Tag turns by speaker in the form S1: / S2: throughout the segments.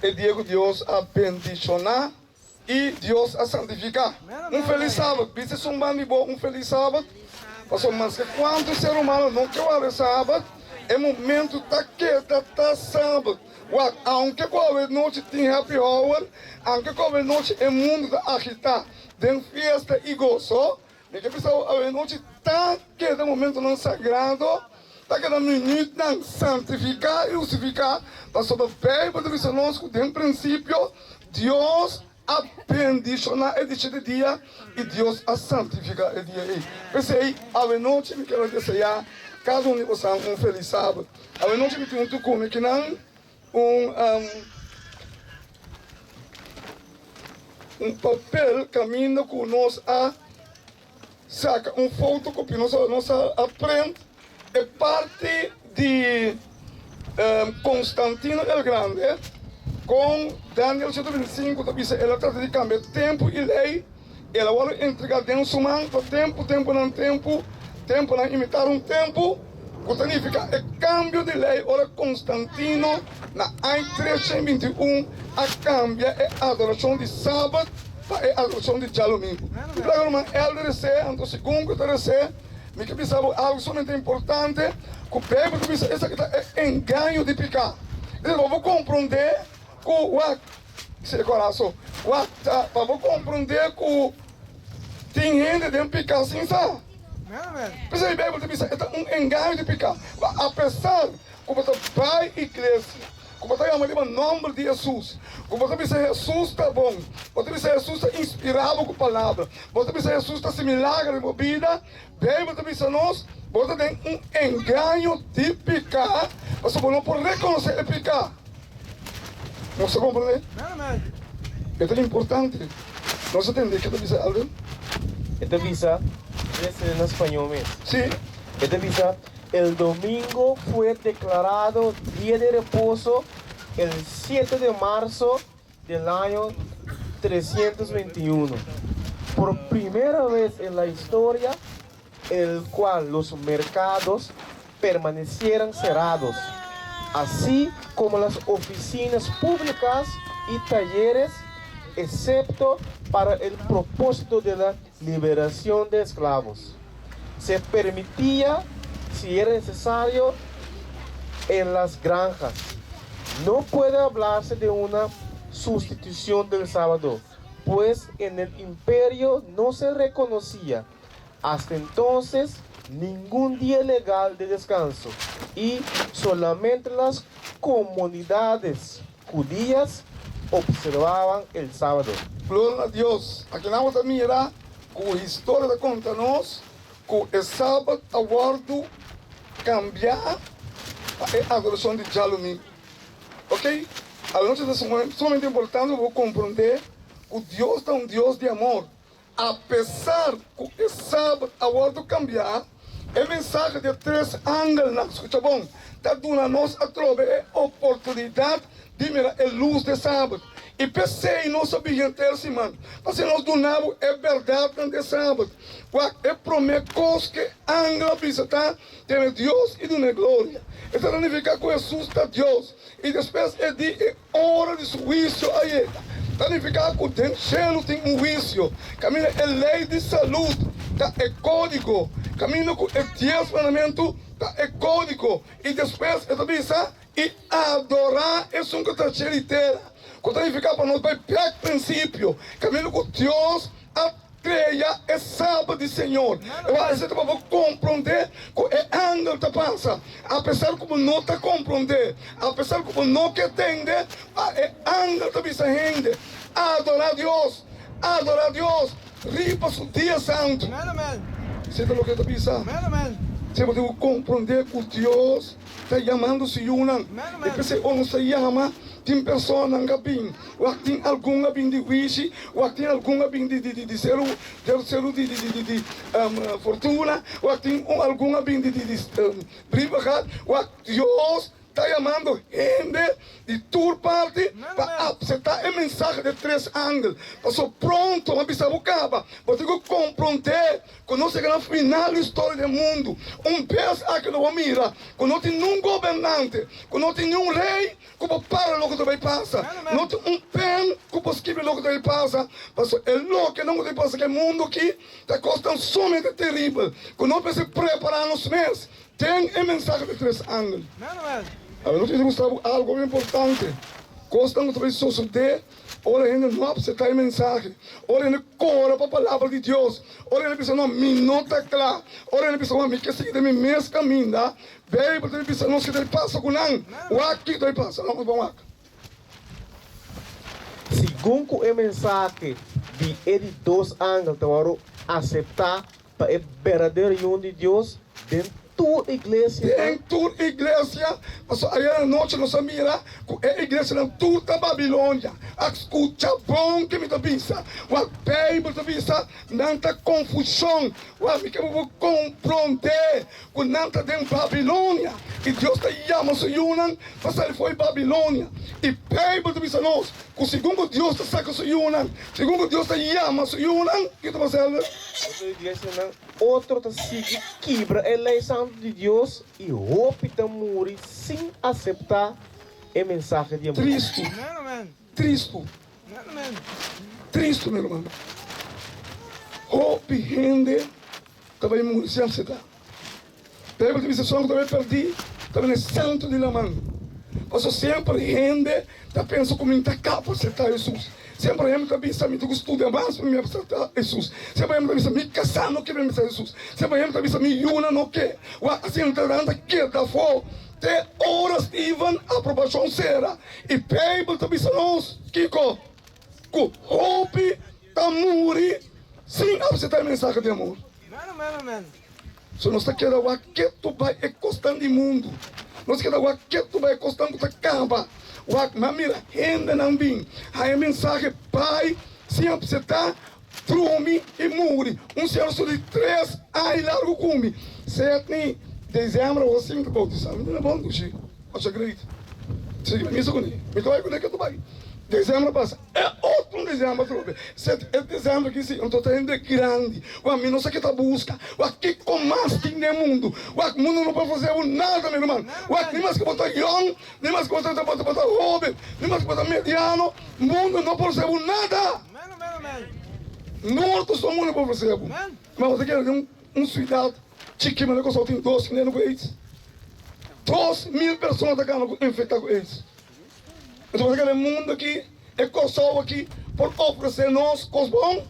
S1: é dia que Deus a bendicionar e Deus a santificar. Feliz sábado. Viste um bando bom, feliz sábado. Pastor, mas que quanto ser humano não quer o sábado, é momento da queda da sábado. Aunque qualquer noite tem happy hour, aunque qualquer noite é mundo da agitar, tem festa e gozo, é que precisa a noite tá queda momento não sagrado, tá queda minuto não santificar e justificar, pastor da fé, para dizer nós que tem princípio, Deus a bendicionar este dia e Deus a santificar este dia. Pensei, a noite me quero desejar, cada um de vocês feliz sábado. A noite me tenho como que não papel caminho com nós a saca foto que nós aprende é parte de Constantino el Grande com Daniel 125 que diz ela trata de cambiar tempo e lei ela vai entregar dentro do humano tempo não imitar tempo que significa é cambio de lei. Ora Constantino na Ai 321 a cambia é adoração de sábado para a adoração de domingo. E para uma LDC, então segundo LDC, me que pensava algo somente importante, que o Bíblia diz essa que é engano de picar. Eu vou compreender que o se coração, vou compreender que tem gente de picar sem saber. Mas a Bíblia diz é engano de picar. Apesar que você vai à igreja, que você ama o nome de Jesus, que você diz Jesus está bom, você diz Jesus está inspirado com a palavra, você diz Jesus está se milagre na vida, a Bíblia diz a nós, você tem engano de picar, você não pode reconhecer o picar. Não se compreende? É importante. Nós entendemos que diz algo?
S2: Esta visa es en español mesmo.
S1: Sí.
S2: Esta visa, el domingo fue declarado día de reposo el 7 de marzo del año 321. Por primera vez en la historia, el cual los mercados permanecieran cerrados, así como las oficinas públicas y talleres, excepto para el propósito de la liberación de esclavos. Se permitía, si era necesario, en las granjas. No puede hablarse de una sustitución del sábado, pues en el imperio no se reconocía hasta entonces ningún día legal de descanso y solamente las comunidades judías observaban el sábado.
S1: Glória a Deus. Aqui nós vamos mirar com a história da conta-nos, que o sábado aguardo cambiar a adoração de domingo. Ok? A noite é somente importante, eu vou compreender que Deus é Deus de amor. Apesar que o sábado aguardo cambiar, é mensagem de três ângulos. Escuta bom? Está dando a nós a oportunidade de mirar a luz de sábado. E pensei em nossa vigente semana. Mas se nós donamos é verdade de sábado. É promessas que ângulo visitar tem Deus e de glória. Isso significa que Jesus está Deus. E depois é de hora de juízo aí. Significa que dentro do céu tem juízo. Caminha é lei de saúde. É código. Caminha com é 10 mandamentos. É código. E depois é diz e adorar é um que está cheio inteira. Quando ele fica para nós, vai pegar princípio, caminho com Deus, a creia é sábado de Senhor. Eu acho que vou compreender que é ângulo da passa, apesar que não está compreender, apesar que não quer entender, é ângulo da vista rende. Adorar a Deus, ripa o dia santo. Você está o que está pensando? Você pode compreender que Deus está chamando-se uma. E pensei, não se chama. Tem pessoas que não vêm, ou tem alguma vem de wishi, ou tem alguma vem de zero de fortuna, ou tem alguma vem de privacidade, ou Deus está chamando gente de toda parte para aceitar a mensagem de 3 ángeles. Passou pronto, uma pessoa buscava. Vou ter que compreender que nós chegamos no final da história do mundo. Vez aqui não mira, que não tem nenhum governante, que não tem nenhum rei, que pode parar o que vai passar. Não tem pen que pode escrever o que vai passar. Mas é louco que não vai passar, que o mundo aqui está custando somente terrível. Que nós precisamos preparar nos meses. Tem a mensagem de 3 ángeles. Não te gostava algo importante. Gostamos de suceder. Ora, ainda não aceitar a mensagem. Ora, ainda corre para a palavra de Deus. Ora, ainda pensa, não, me nota claro. Ora, ainda pensa, não, me quer seguir meu mesmo caminho. Bem, porque ele pensa, não, se ele passa com não. O aqui, ele passa. Não, vamos lá.
S2: Segundo a mensagem de 2 ángeles, então, aceitar para o verdadeiro união de Deus dentro toda a igreja.
S1: Em toda a igreja, mas aí à noite nós mira que a igreja em toda a Babilônia. Escuta bom que me pensa. O Bíblia te pensa, não tem confusão. O que eu vou compreender que não tem Babilônia. E Deus te chama se unam, mas ele foi Babilônia. E Bíblia te pensa nós, que segundo Deus te saca se unam, segundo Deus te chama se unam, que tu vai fazer?
S2: A igreja não, outro te sigue, quebra a lei santa de Deus e opta morrer sem aceitar a mensagem de amor.
S1: Triste. Triste. Triste, meu irmão. Hope rende, também morrer sem aceitar. Bíblia te pensa só que também perdi, também é santo de la mão. Mas sempre rende, tá pensando como está cá para aceitar Jesus. Sempre eu me pensa, me estudo mais para me aceitar Jesus. Sempre eu me pensa, me casar no que me aceitar Jesus. Sempre eu me pensa, me una no que. O assim está dando que da fo. Te horas Ivan a aprovação será. E Bíblia te pensa nós, Kiko, que hope tá morrer sem aceitar a mensagem de amor. Se nós está querendo o que tu vai custando o mundo. Nós queremos o que tu vai custando a cama. Mas mira, renda não vem. Aí a mensagem, pai, sempre você está, trume e muri. Senhor de 3 anos largo come. 7 de dezembro ou 5 de volta. Não é bom, não é? Acho acredito. Se me isso com ele. Me vai com ele que tu vai. Dezembro passa. É outro dezembro, trume. 7 de dezembro aqui sim. Eu estou tendo grande. O amigo não sei o que está busca. O que com mais tem no mundo. O mundo não pode fazer nada, meu irmão. O nem mais que botar young, nem mais que botar jovem, nem mais que botar mediano. O mundo não pode fazer nada. Não só o mundo pode fazer. Mas você quer ter cidade chiquinha, mas só tem 2 que nem no país. 2.000 pessoas da casa infectadas com isso. Então, aquele mundo aqui, é Kosovo aqui, por oferecer nós coisas bom.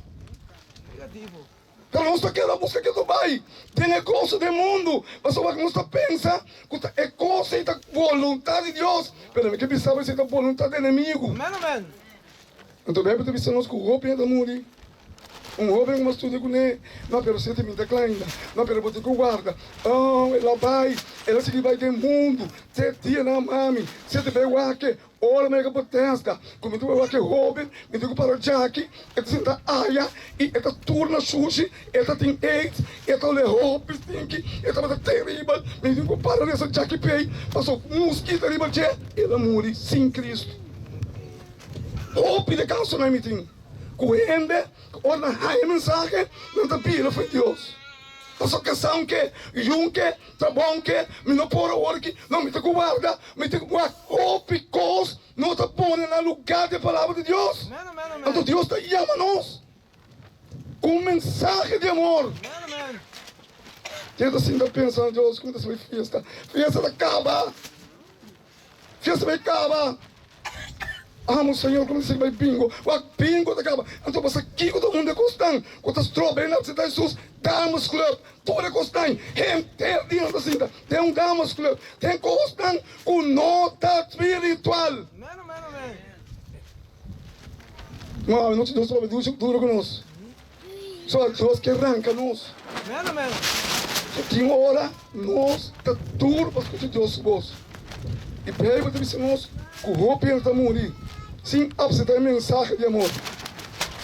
S1: Então, nós queremos buscar que tu vai. Tem coisa do mundo. Mas só que nós pensa que é coisa da vontade de Deus. Mas que pensava que é da vontade do inimigo. Então, bem, tu pensa nós que o roubo é da mundo. Jovem como estuda com ele, não, pero você tem muita ainda, não, pero você guarda, ela vai, ela se vai do mundo, você tinha na mami, você vai o que, ora mega potesta, como tu vai o que jovem, me digo para o Jack, ela senta aia, e ela turna sushi, ela tem AIDS, ela lhe roupa, ela vai terrível, me digo para essa Jack Pay, passou mosquito ali, mas ela morre sem Cristo. Roupa de canso não é mitim. Correndo, olha a mensagem, não está pila foi Deus. A sua questão que, junque, tá bom que, me não pôr o que, não me te guarda, me te guarda, cos, não te põe no lugar da palavra de Deus. Então Deus te chama nós com mensagem de amor. Tenta assim, está pensando, Deus, como vai festa? Festa vai acabar. Festa vai acabar. Amo o Senhor, como você vai bingo. O bingo acaba. Então você aqui todo mundo é constante. Quando as trobas na cidade de Jesus, damas club, tudo é constante. Tem dentro assim, tem damas club, tem constante com nota espiritual. Não te Deus vai duro conosco. Só Deus que arranca nós. Só tem uma hora, nós está duro para escutar Deus voz. E para ele, você nós, com o roupa e está morrer. Sim, aceitar a mensagem de amor.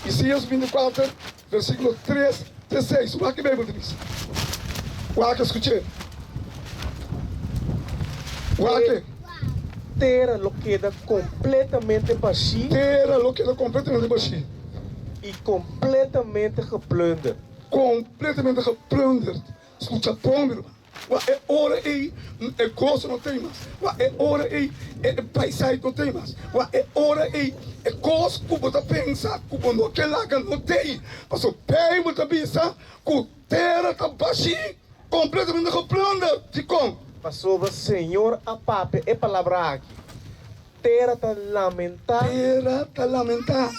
S1: Isaías 24, versículo 3, 16. O que a Bíblia diz? O que escutei? O que?
S2: terra lo queda completamente vazio
S1: terra lo queda completamente vazio.
S2: e completamente geplunderd.
S1: Completamente geplunderd. Escuta, pombo. É hora aí, é gosto não tem mais. É hora aí, é paisagem não tem mais. É hora aí, é coisa que você pensa, que você não quer largar, não tem. Mas o pai você pensa que a terra está vazia, completamente geplunderd. De como?
S2: Mas sobre Senhor a pape é palavra aqui. Terra está lamentar.
S1: Terra está lamentar.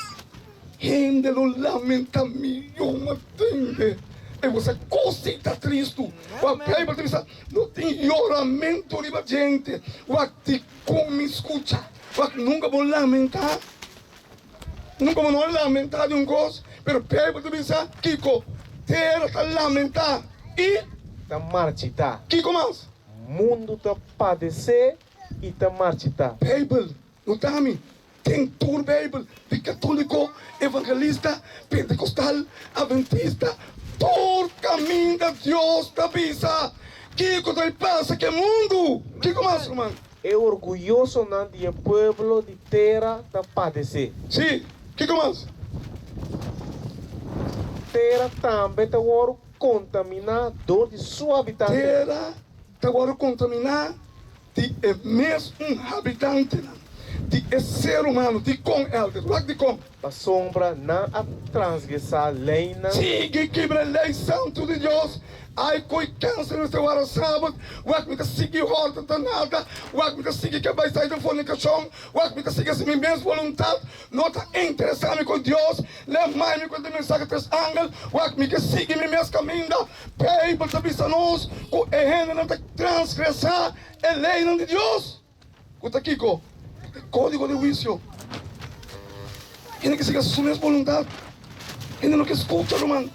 S1: Gente lo lamenta milhão atende. E você conceita triste. O pai para pensar, não tem oramento de gente. O que come escuta. O nunca vou lamentar. Nunca vou lamentar de coisa. Pero pai para pensar, Kiko, terra está lamentar. E
S2: Está marchita.
S1: Kiko mais.
S2: Mundo está padecer e está marchita.
S1: Bible, notami, tem tour Bible de católico, evangelista, pentecostal, adventista, todo caminho de Deus da vida. Que coisa passa que mundo? Que mais, irmão?
S2: É orgulhoso não de um povo de terra está padecer.
S1: Sim, que mais?
S2: Terra também está contaminador de sua habitante.
S1: Terra está agora contaminar de mesmo habitante, de ser humano, de com elders, o de com.
S2: A sombra não a transgressar a lei não.
S1: Sigue quebra a lei santo de Deus. Ai, coi câncer neste hora sábado. O que me sigue horta danada. O que me sigue que vai sair da fornicação. O que me sigue sem minha vontade. Não está interessado com Deus. Leva-me com a mensagem dos ángeles. O que me sigue minha mesma caminho. Pai, para saber se nós, com a gente não está transgressar a lei de Deus. Escuta aqui, código de juízo. Gente que siga a sua mesma vontade. Gente não que escuta, irmão.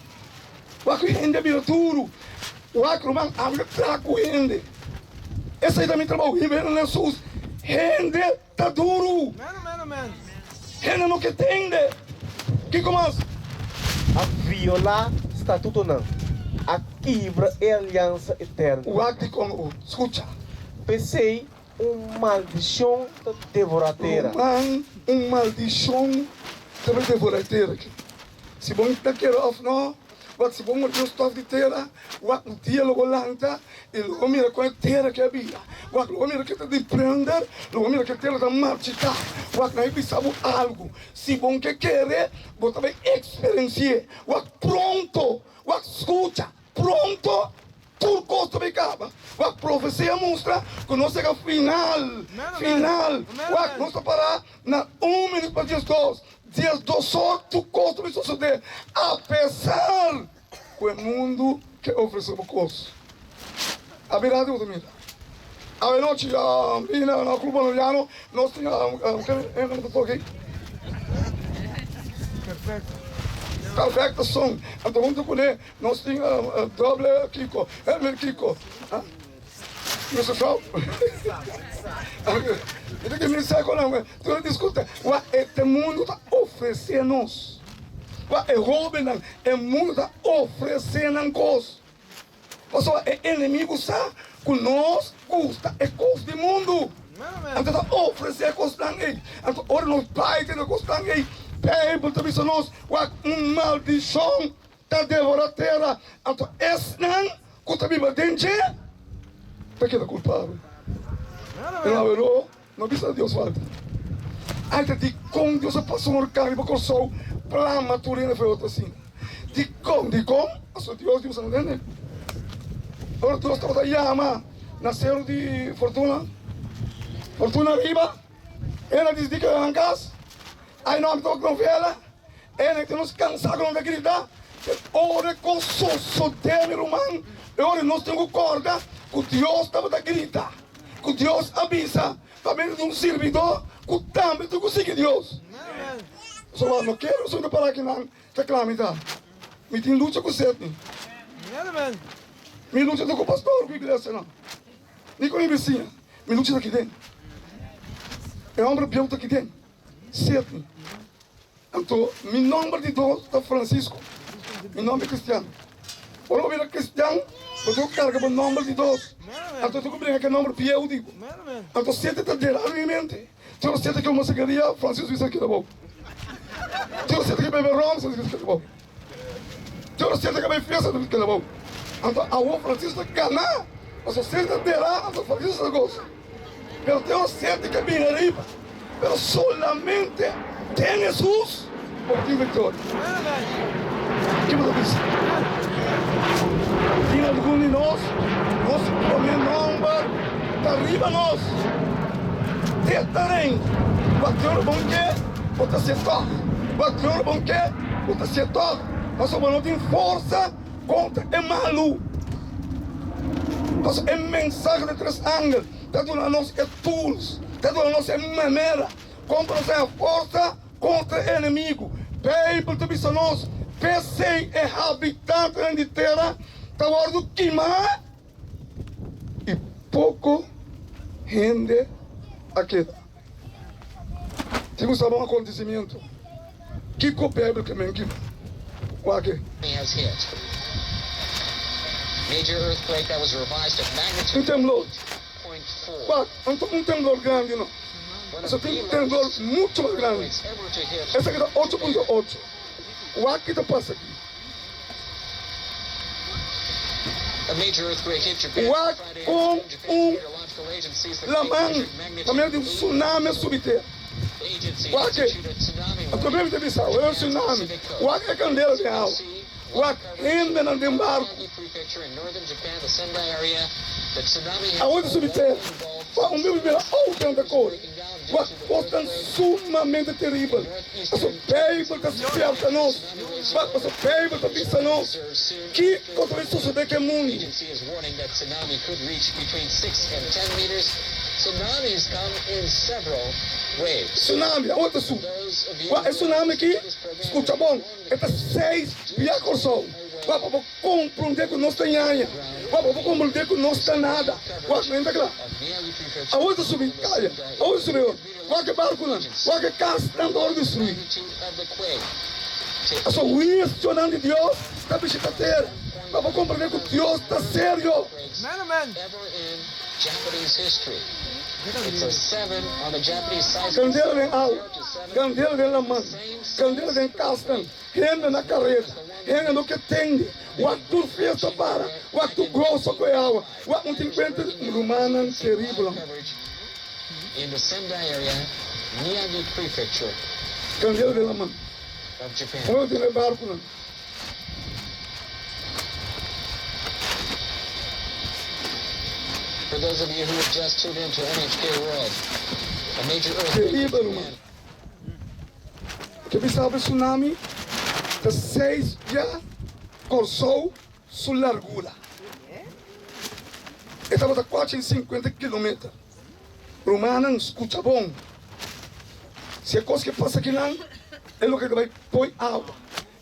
S1: O que gente vira duro. O que, irmão, abre trago gente. Esse aí também trabalha o Ribeiro Jesus. Gente tá duro. Gente não que entende. Que mais?
S2: A violar estatuto não. A quebra é aliança eterna.
S1: O que como escuta.
S2: Pensei maldição da devoradeira.
S1: Maldição da devoradeira. Se bom está querendo, não. Se bom morrer estava de terra, o dia logo lanta, e logo mira com a terra que havia. Logo mira que está de prender, logo mira que a terra está marchita. Logo aí pensava algo. Se bom que querer, você vai experienciar. Pronto, escuta, pronto. Tudo costa vai acabar. A profecia mostra que nós chegamos final. Nós está parar na 1 minuto para 10 2. 10 2 só, tudo costa vai suceder. Apesar que o mundo que oferecemos coisas. A verdade é outra. A noite, no clube olhando, nós tínhamos perfeito som. Então vamos poder, nós tínhamos doble Kiko. Kiko. Mr. Frau? Então que me sai com não, tu não discuta. Este mundo está oferecendo. É roubo, o mundo está oferecendo coisas. Pessoal, é inimigo sabe que nós custa é coisa do mundo. Então está oferecendo coisas aí. Então ora nós vai ter coisas aí. Bíblia também são nós, uma maldição da devora terra. Então esse não, que a Bíblia dente, porque é culpável. Não precisa de Deus falta. Aí te diz como Deus passou no carro e para o sol, para maturina foi outra assim. De como, a sua Deus não entende. Agora Deus está a chama, nasceram de fortuna arriba, ela diz que é em casa. Aí nós estamos com novela, ele tem nos cansado de gritar, ora com sosso dele, irmão, ora nós temos corda, que Deus estava a gritar, que Deus avisa, também de um servidor, que também tu consegue Deus. Só não quero só parar aqui não, reclame, tá? Me tem luta com sete. Me luta com o pastor, com a igreja, não. Nem com a minha vizinha, me luta aqui dentro. É homem bião aqui dentro. Sete. Então, meu nome de Deus é Francisco. Meu nome é Cristiano. Quando eu vira Cristiano, Mas eu carrego o número de Deus. Então eu brinco que o número de eu digo. Então sente está gerado em mente. Eu sente que eu musicaria Francisco Vicente aqui na boca. Eu sente que bebe rom, Francisco aqui na boca. Eu sente que bebe festa aqui na boca. Então a o Francisco caná. Mas você sente terá, então Francisco gosta. Pero eu sente que bem arriba. Pero solamente tem Jesus por ti vitória. Que você diz? Tem algum de nós, nosso primeiro nome, está arriba nós. Tentarem, bateu no banquete, bota se toca. Bateu no banquete, bota se toca. Nós não tem força contra o malu. Nós é mensagem de três ângulos, está dando a nós é tools, está dando a nós é maneira, como nós é força contra o inimigo. Bíblia te diz a nós, PC é habitante da terra, está hora do queimar e pouco rende aqui. Temos um acontecimento. Que Bíblia que me queima? Qual é?
S3: Major earthquake that was revised at magnitude
S1: temblor.
S3: 8.4.
S1: Qual? Temblor grande, não. Você tem temblor muito mais grande.
S3: Ever to hit
S1: Essa aqui está 8.8. O que está passando aqui?
S3: a major earthquake hit Japan
S1: What
S3: Friday
S1: com
S3: afternoon. Japan meteorological agencies that
S1: Lamang,
S3: measured magnitude
S1: também de tsunami subterrâneo.
S3: The agency
S1: What que?
S3: instituted tsunami
S1: A problema de missão é o tsunami. O que é candeira de água? O que rende no desembarco?
S3: Miyagi Prefecture in northern Japan, the Sendai area. The tsunami
S1: Aonde subterrâneo? O meu primeiro outra da cor. O costa sumamente terrível. A sua Bíblia está esperta a nós. A sua Bíblia está pensando a nós. Que contra isso sucede que é mundo?
S3: The agency is warning that tsunami could reach between 6 and 10 meters. Tsunamis come in several waves.
S1: Tsunami, aonde sul?
S3: Those of you
S1: O tsunami aqui, escuta bom, é 6 via coração. Para compreender que não tem área. Para compreender que não tem nada. Não entra lá.
S3: Miyagi Prefecture
S1: Aonde subir? Caia. Aonde subiu? Qual que barco não? Qual que casa tanto hora destruir?
S3: magnitude of the quake.
S1: A sua questionando de Deus está bichita terra. Para compreender que Deus está sério.
S3: Ever in Japanese history. It's a 7 on the Japanese seismic
S1: Candeira vem
S3: scale,
S1: água.
S3: 0 to 7.
S1: Candeira vem na mão. Candeira vem castan. Renda na carreta. Renda no que tem. O ator festa para. O ator grosso com a água. O ator tem quanto rumana terrível.
S3: Coverage in the Sendai area, Miyagi Prefecture
S1: Candeira vem na mão.
S3: of Japan.
S1: Como tem barco não?
S3: For those of you who have just tuned in to NHK World, a major earthquake in
S1: Terrível,
S3: Japan.
S1: mano. Que pensava tsunami de 6 já cortou sua largura. Estava a 450 km. Romana, escuta bom. Se a coisa que passa aqui lá, é o que vai pôr água.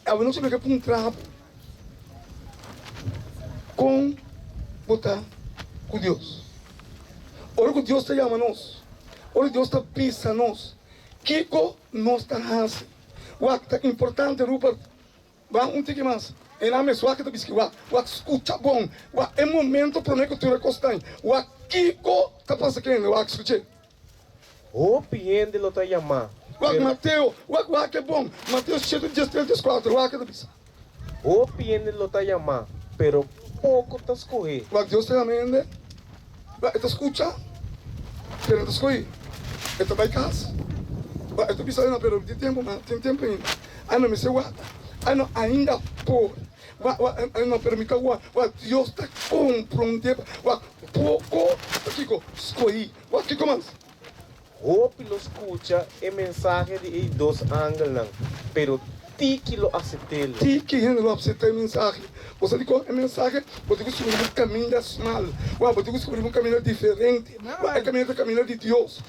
S1: Ela não se vai pôr um trapo com botar com Deus. Ora que Deus te chama nós. Ora que Deus te pisa nós. Que nós está fazendo. O que é importante, Rupert, vai tique mais. E na mesma que te o escuta bom. É momento para que tu recostar. O que está passando aqui, o que escutei.
S2: O piende lo está llamando.
S1: O Mateus, o que é bom. Mateus 7:34, o que te pisa.
S2: O piende lo está llamando, pero pouco está escorrer.
S1: O que Deus te amende. Te escuta. Pero não te escolhe. Te vai casa. Eu pensando, não, pero tem tempo ainda. Aí não me sei guarda. Aí não, ainda por. Aí não permita o Deus está compreendendo. Pouco, Kiko, escolhi. O que mais?
S2: O lo escucha el mensaje de dos ángulos, pero tiki lo aceptelo.
S1: Tiki ainda não aceitar a mensagem. Você diz a mensagem, você descobrir um caminho das mal. Você descobrir um caminho diferente. É caminho de Deus.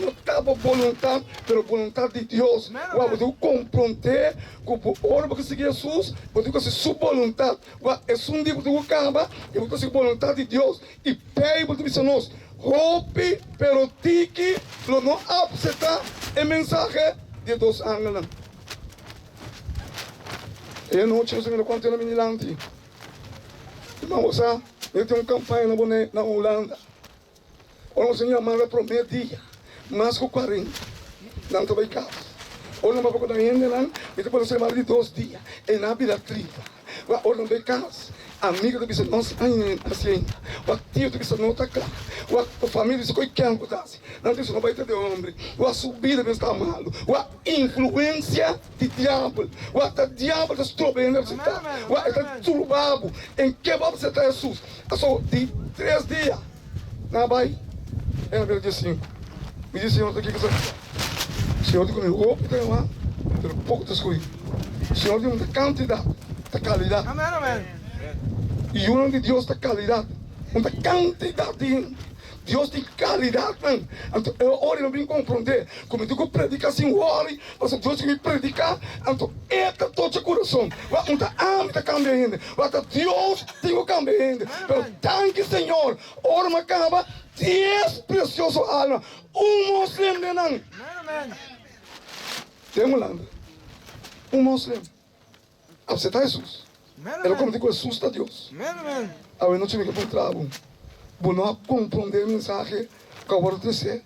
S1: Não estava vontade, mas vontade de Deus. Você compreender que o hora que seguir Jesus, você tem sua vontade. É um dia que você acaba, e você tem a vontade de Deus. E pede para você nós. Hope, pero tiki, lo não aceitar a mensagem de dos ángulos. E não tinha me conta na minha lente. Irmão, você Eu tenho uma campanha na Holanda. O Senhor manda por meio dia, mais que 40. Não estou em casa. Olha, não vou dar ainda, não. Eu depois ser mais de 2 dias. E na vida tripa. Olha, não tem casa. Amiga do bicho, não se assim. O tio do bicho não está claro. A família disse que quer mudar. Não tem, não vai ter de homem. A subida está mal. A influência de diabo. O diabo está estrobando. O está turbado. Em que você está, Jesus? Só de 3 dias. Não vai. É na dia 5. Me disse, Senhor, aqui que você. Senhor, digo, meu roupa tem lá. Pelo pouco de escolhi. Senhor, digo, da quantidade, da qualidade.
S4: Amém, amém.
S1: E o nome de Deus da qualidade. Uma quantidade de Deus tem qualidade, mano. Então, eu oro não vim compreender. Como eu digo, predicar assim, ore. Mas Deus tem que predicar. Então, eita, todo o coração. Uma alma está cambiando. Deus tem que cambiar. Mas, tanque, Senhor. Ora, me acaba. 10 preciosos almas. Muslim, não.
S4: Amém, amém.
S1: Tem um lado. Muslim. Aceitar Jesus. Ela como digo, Jesus está Deus.
S4: Amém, amém.
S1: Eu não tive que encontrar bom não compreender a mensagem que eu vou dizer.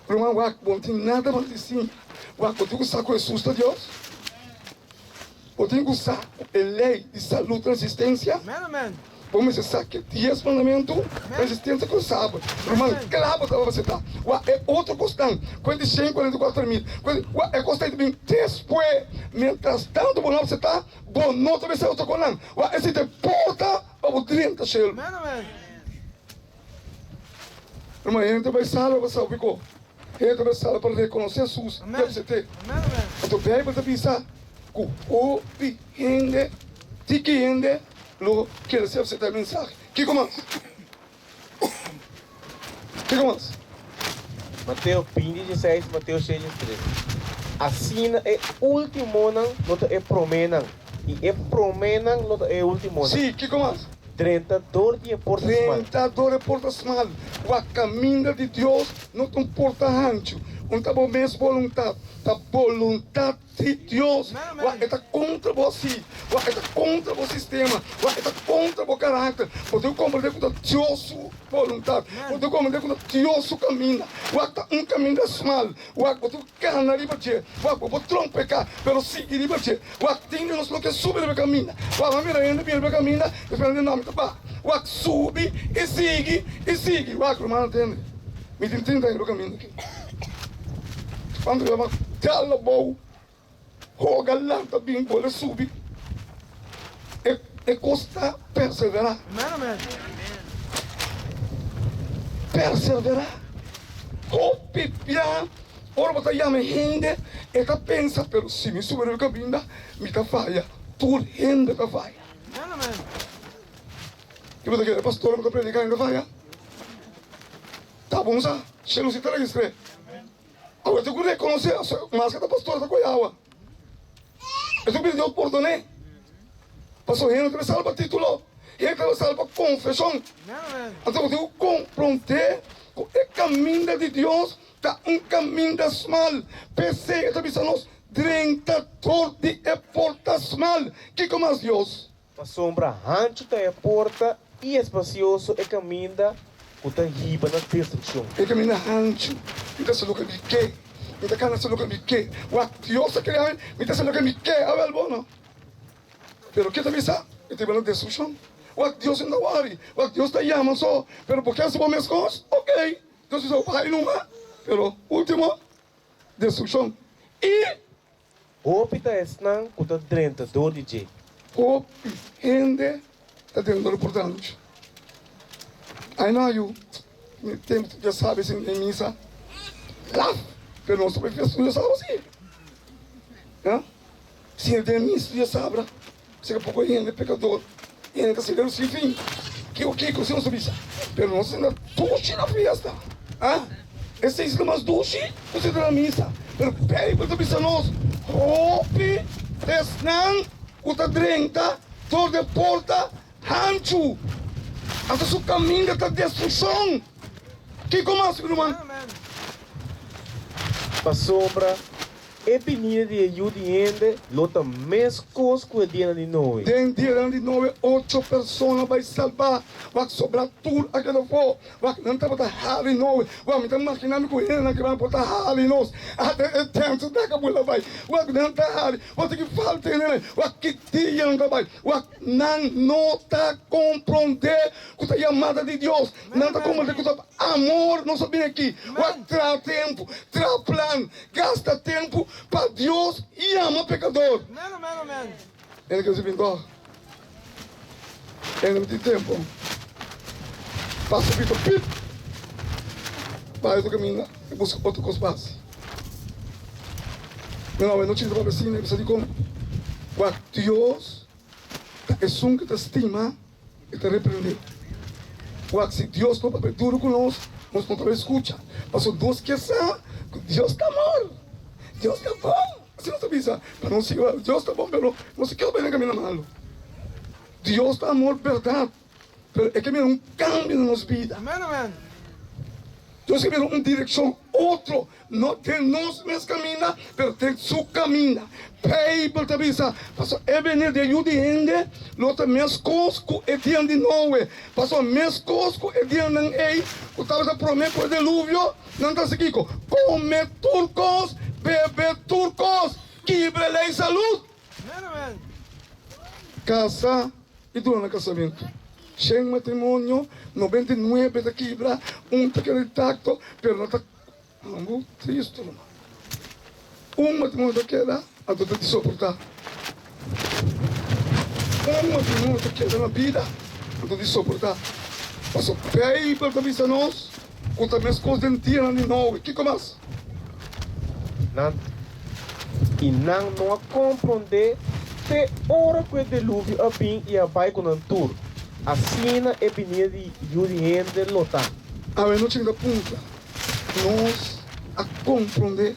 S1: Irmão, não tem nada mais de sim. Eu tenho que usar com Jesus está Deus. Eu tenho que usar a lei de saúde e resistência.
S4: Amém, amém.
S1: Vamos dizer que 10 mandamentos, resistência que eu sabe. Irmão, claro que você está. É outro costão. 45, 44 mil. É costão de mim. Depois, mientras tanto, você está, bom, não também sai outro colão. Esse te porta para o 30 cheio.
S4: Amém, amém.
S1: Irmão, a gente vai sair, vai sair, ficou. A gente vai sair para reconhecer Jesus.
S4: Amém.
S1: Você tem.
S4: Amém, amém.
S1: Então, bem, você pensar. O gente, tique gente. Lo que recebe você tem mensagem. Que começa? Que começa?
S2: Mateus 16, Mateus 6, 3. Assim é o último ano, não é promena. E é promena, não é o último ano.
S1: Sim, que começa?
S2: 30 dólares de porta mal.
S1: 30 dólares por mal. O caminho de Deus não tem porta ancho. Não está bom mesmo vontade. A vontade de Deus está contra você. Está contra o sistema. Está contra o caráter. Você compreender com Deus vontade. Você compreender com Deus caminho. Está caminho mal. Você cana ali para você. Você trompecar. Pero sigue ali para você. Tem nos lo que sube no caminho. Você mira ainda bem no caminho. Esperando nome tá. Você sube e sigue e sigue. Você não entende. Me entende aí no caminho aqui. Quando eu falo, bom, roga lá também, pode subir. É custa perseverar.
S4: Amém, amém.
S1: Perseverar. O pipiar, ora você já me rende, e tá pensa, pero se me subir no caminho, me tá falha. Tu rende tá falha.
S4: Amém, amém.
S1: Que você quer, pastor, me tá predicando, tá falha? Tá bom, sabe? Se não se tá registrando. Agora, eu tenho que reconhecer a máscara da pastora da Coiaua. Eu tenho que pedir o perdão. Passou gente que salva título. Gente que salva confissão.
S4: Amém, amém.
S1: Então, eu tenho que compreender que o caminho de Deus está caminho das mal. Pensei, esta vez nós, 30 torti e portas mal. Que como as Deus?
S2: A sombra ancho é a porta e espacioso é caminho da Uta hiba na destruição.
S1: É caminho ancho. Então, se loca me que. Então, cara, se loca me que. O Deus se criou, então, se loca me que. A ver, bom, pero que também sabe? Eu tenho uma destruição. O Deus não worry. O Deus está chamando só. Pero porque as minhas coisas, ok. Deus diz, vai numa. Pero, último, destruição. E
S2: Opita esnan kuta 30 dólares de.
S1: o gente está tendo importante. I know you. Me tempo já sabe assim em missa. Lá, pero nosso professor já sabe assim. Né? Se ele tem missa já sabe. Chega pouco gente é pecador. E ele está sendo sem fim. Que o que você não sabe isso? Pero nós ainda duche na festa. Ah? Esse é mais duche, você está na missa. Pero peraí, para tu nós. Hope, desnan, uta 30, dor de porta, rancho. Até o caminho da destruição. Que como assim, irmão?
S4: Amém, amém.
S2: A sombra E venida de ayudiende, lota mescos que dia de noite.
S1: Den dia de noite, 8 pessoas vai salvar. Vai sobrar tudo aquilo for. Vai não tá botar hali noite. Vai me dar maquinando com ele na que vai botar hali nós. Até tempo da cabula vai. Vai não tá hali. Vai ter que falta nele. Vai que dia não vai. Vai não tá compreender com a chamada de Deus. Não tá compreender com o amor não sabia aqui. Vai tra tempo, tra plano, gasta tempo para Deus e ama pecador.
S4: Amen.
S1: Ele que se vingou. Ele não tem tempo. Passa o pito, pip. Vai do caminho e busca outro cospasse. Não, eu não te dou assim, né? Você diz como? Deus é um que te estima e te repreende. Se Deus não é duro conosco, nós não podemos escutar. Mas o Deus que sabe, Deus está amor. Deus está bom. Assim não sabia, para não seguir, Deus está bom, mas não se quer bem no caminho malo. Deus está amor, verdade. Mas é que mira cambio na nossa vida.
S4: Amen.
S1: Deus quer uma direção, outro. Não tem nós mesmos caminhos, mas tem seu caminho. People te avisa, pastor, é venir de ajuda ainda, lota minhas coisas é dia de noite. Pastor, minhas coisas é dia de ei, o estava a prometer com o dilúvio, não está seguindo. Come turcos, bebe turcos, quebre lei saúde.
S4: Amen.
S1: Casa e dono casamento. Sem matrimônio, 99 da quebra, daquele tacto, pero não está muito triste. Matrimônio daquela, a dor de suportar. Matrimônio daquela na vida, a dor de suportar. Mas o pai, para avisar nós, contra minhas coisas de dia de novo. O que mais?
S2: E não compreender te hora que o dilúvio abim e abai com tour. Assim é venida de ayudiende lota.
S1: A ver, não tinha da punta. Nós a compreender.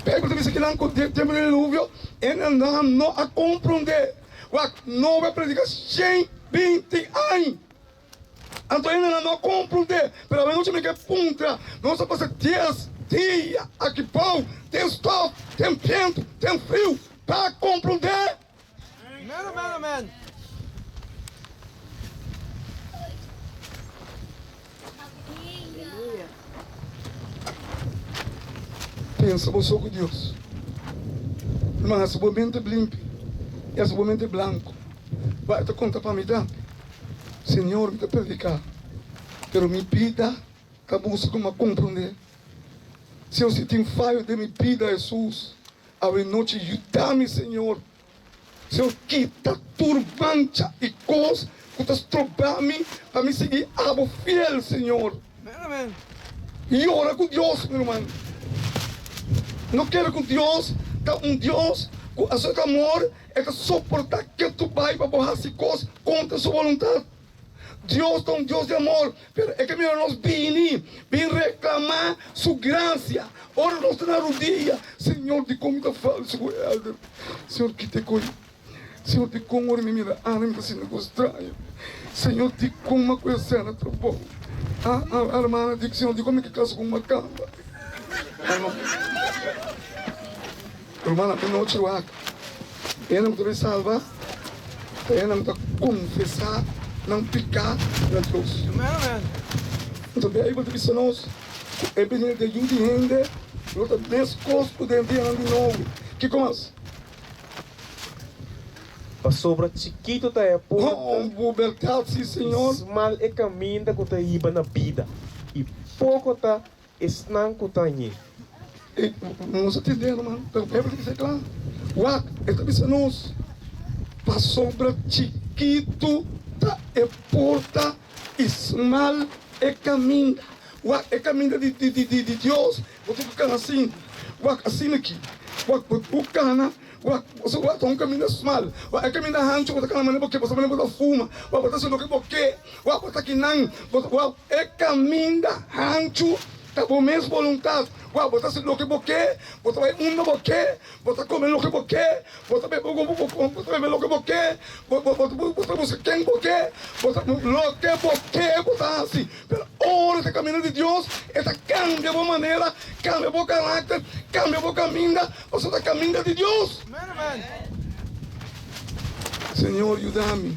S1: Pega também que não tem tempo de dilúvio, ele não a compreender. Não vai predicar 120 anos. Então ele não compreender. Mas a ver, não tinha que punta. Nós só passa 10 dias aqui pão, tem stop, tem vento, tem frio. Para compreender.
S4: Amen.
S1: Pensa, você com Deus. Irmã, esse momento é limpo. Esse momento é branco. Vai te contar para mim, tá? Senhor, me predicar. Pero minha vida, está buscando compreender. Se eu tenho falho de minha vida, Jesus, a noite ajudar-me, Senhor. Se eu quitar turbante e coisas que estás trocando para me seguir, abo fiel, Senhor.
S4: Amen.
S1: E ora com Deus, meu irmão. Não quero com Deus, Deus, com o seu amor, é que suportar que tu vai para borrar as coisas contra a sua vontade. Deus é Deus de amor, mas é que nós vim reclamar sua graça. Ora, nós estamos na rodilha. Senhor, de como está falso, Senhor, que te coi. Senhor, de como ora me mira, me está sendo algo estranho. Senhor, de como uma coisa cena tão bom. A irmã diz, Senhor, de como é que casa com uma cama. Irmã, não te roaca. Ele não te salva. Ele não te confessar. Não picar na cruz.
S4: Amen.
S1: Então, bem, aí você disse nós, é bem de ajuda e rende, nós temos costos de dia de novo. Que comas?
S2: Para sobra chiquito tá é
S1: Oh, verdade, sim, Senhor.
S2: Mal é caminho que tá iba na vida. E pouco tá esnan que tá aí.
S1: Não se entendendo, mano. Então, é para dizer claro. Uau, esta vez nós, para sobra chiquito, é porta, mal é caminho. É caminho de Deus. Você fica assim, assim aqui. Você cana, você vai um caminho mal. É caminho da rancho, você cana maneira porque você vai botar fuma. Você botar sendo que porque, você botar que não. É caminho da rancho, tá por mesma vontade. Uau, botar se lo que boque, botar vai no boque, botar comer lo que boque, botar beber lo que boque, botar você quem boque, botar lo que boque, botar assim. Pero ahora este camino de Dios, esta cambia de maneira, cambia o carácter, cambia o caminho, ou seja, caminho de Deus.
S4: Amen, amen.
S1: Senhor, ajuda-me.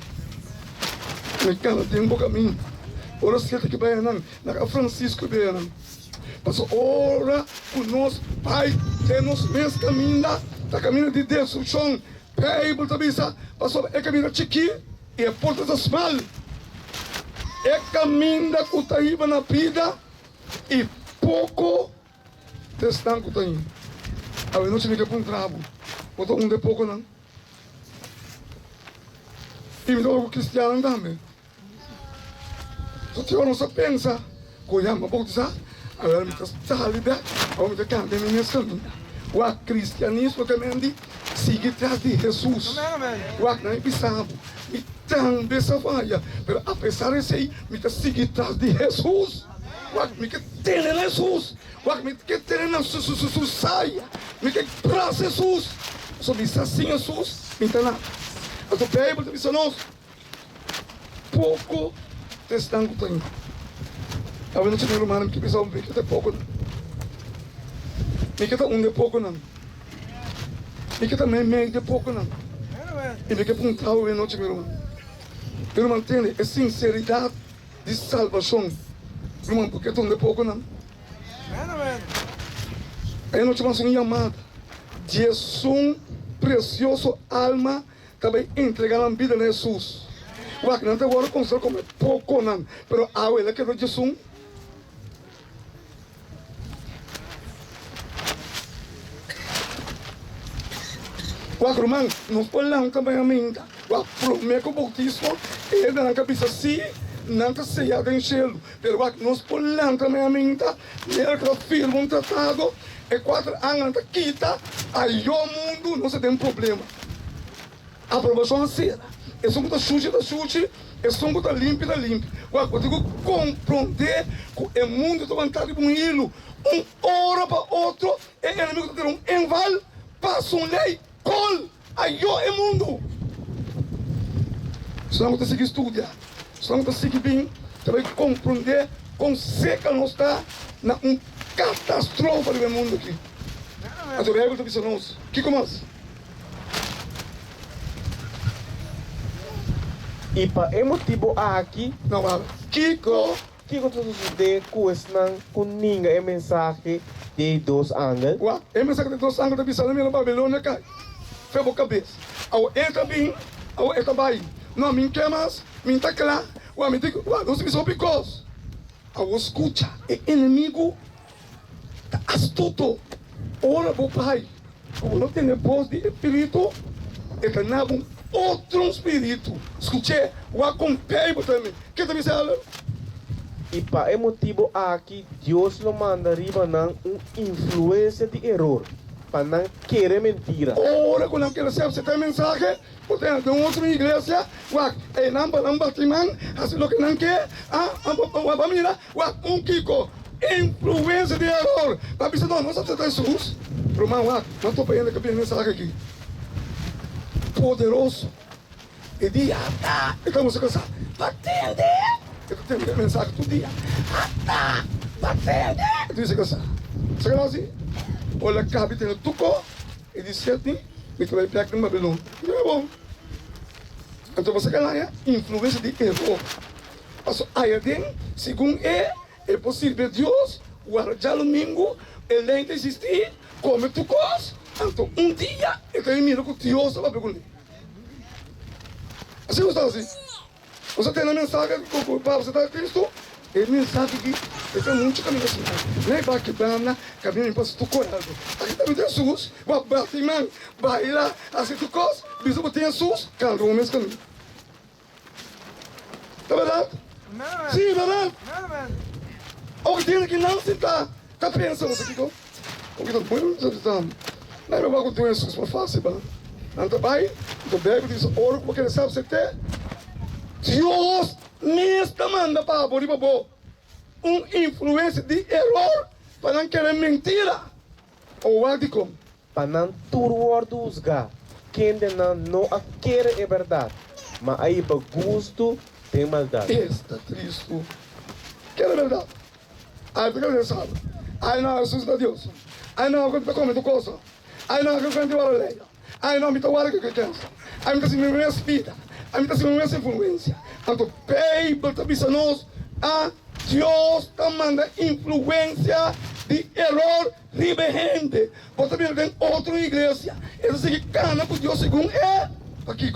S1: Me cana tem um caminho. Ora certa que vai na Francisco Beira. Passou ora conosco, Pai, temos mesmo caminho, da caminho de destruição. Pai, por tabisa, passou é caminho chiqui e é porta das mal. É caminho da cutaíba na vida e pouco testan cutaíba. A não tinha que pôr um trabo. Botou um de pouco não. E me dá algo cristiano também. Se você não pensa, cuidado, mas pode dizer, agora me está salida, ou me está cambiando nesse caminho. O cristianismo também sigue atrás de Jesus.
S4: Amen, amen.
S1: O não é pisado, me também se falha, mas apesar de ser, me está seguindo atrás de Jesus. O me quer ter em Jesus, o me quer ter na sua saia, me quer para Jesus. Só me está assim Jesus, me está lá. Mas o Bíblia diz a nós, pouco testan cutaíba. A ver, não tinha humano que pensava um pouco de pouco. Me quer um de pouco não. Me quer também meio de pouco não.
S4: Amen, amen.
S1: E me quer apontar o não tinha humano. Irmão, entende? É sinceridade de salvação. Irmão, porque tu um de pouco não.
S4: Amen, amen.
S1: Aí não tinha uma chamada. Jesus, precioso alma, também entregar a vida a Jesus. O que não tem agora considera como pouco não. Mas a ele que é Jesus. O irmão, nós falamos também a mim. O primeiro bautismo é na cabeça assim, não está sellado em gelo. Mas nós falamos também a mim. Ele que firma um tratado, e 4 anos está quita, aí o mundo não se tem problema. A aprovação é cera. É só que está sujo, é só que está limpo. Eu digo compreender que o mundo está levantado com hilo. Hora para outro, é inimigo que tem enval, passa lei, col, aí é mundo. Se não consegue estudar, se não consegue bem, também compreender como seca não está na catástrofe do mundo aqui. A tua Bíblia diz a nós, que começa?
S2: E para o motivo aqui,
S1: Não, fala. Kiko.
S2: que eu estou de questão com ninguém é mensagem de 2 anos.
S1: Uau, é mensagem de 2 anos da Bissau na Babilônia, cai. Foi boa cabeça. Ao entra bem, ao entra bem. Não, me quemas, me tá claro. Uau, me digo, uau, não se me picos. Ao escuta, é inimigo, tá astuto. Ora, bom pai, como não tem voz de espírito, é que não é outro espírito. Escutei, uau, com peibo também. Que também se fala?
S2: E para o motivo aqui, Deus não manda arriba uma influência de erro, para não querer mentira.
S1: Ora, quando eu quero saber se tem mensagem, porque tem outra igreja, é não batimão, assim o que não quer, a família, Kiko, influência de erro. Para pensar, não sabe se tem Jesus. Romão, não estou pegando que a mensagem aqui. Poderoso. E dia, estamos a cansar. Batende! Eu tenho mensagem todo dia. Batende! Eu tenho que cansar. Você quer assim? Olha, cabe tem tuco e diz certo, e tu vai pegar no Babilônia. Não é bom. Então você quer lá, influência de erro. Aí tem, segundo é possível Deus, guardar o domingo, ele ainda existir, come tu coisa. Então dia, eu tenho medo que Deus vai perguntar. Assim você está assim? Você tem a mensagem que o Papa está em Cristo, é mensagem que tem muito caminho assim. Nem vai quebrar, caminho em passo tucorado. Aqui está Jesus, vai bater, vai lá, assim tu coisa, bispo tem Jesus, calma, o mesmo caminho. Está verdade?
S4: Amen, amen.
S1: Sim, verdade?
S4: Amen, amen.
S1: Alguém que não se está pensando isso aqui, o que está muito, não é meu com Jesus, mas fácil, não. Não está bem, então bebe, diz, ouro, porque ele sabe se tem. Deus nesta manda para abrir influência de erro para não querer mentira. Ou radical.
S2: Para não turwordusga. Quem não quer é verdade. Mas aí para gosto tem maldade.
S1: Está triste. Que é verdade. Aí fica pensando. Aí não, Jesus da Deus. Aí não, eu como tu coisa. Aí não, eu canto a lei. Aí não, me tô guarda que eu canso. Aí me tá sem minha vida. Aí me tá sem minha influência. Então, Bíblia está dizendo nós, a Deus está mandando influência de erro riberrente. Você também tem outra igreja. Essa sigue cana com Deus segundo é aqui,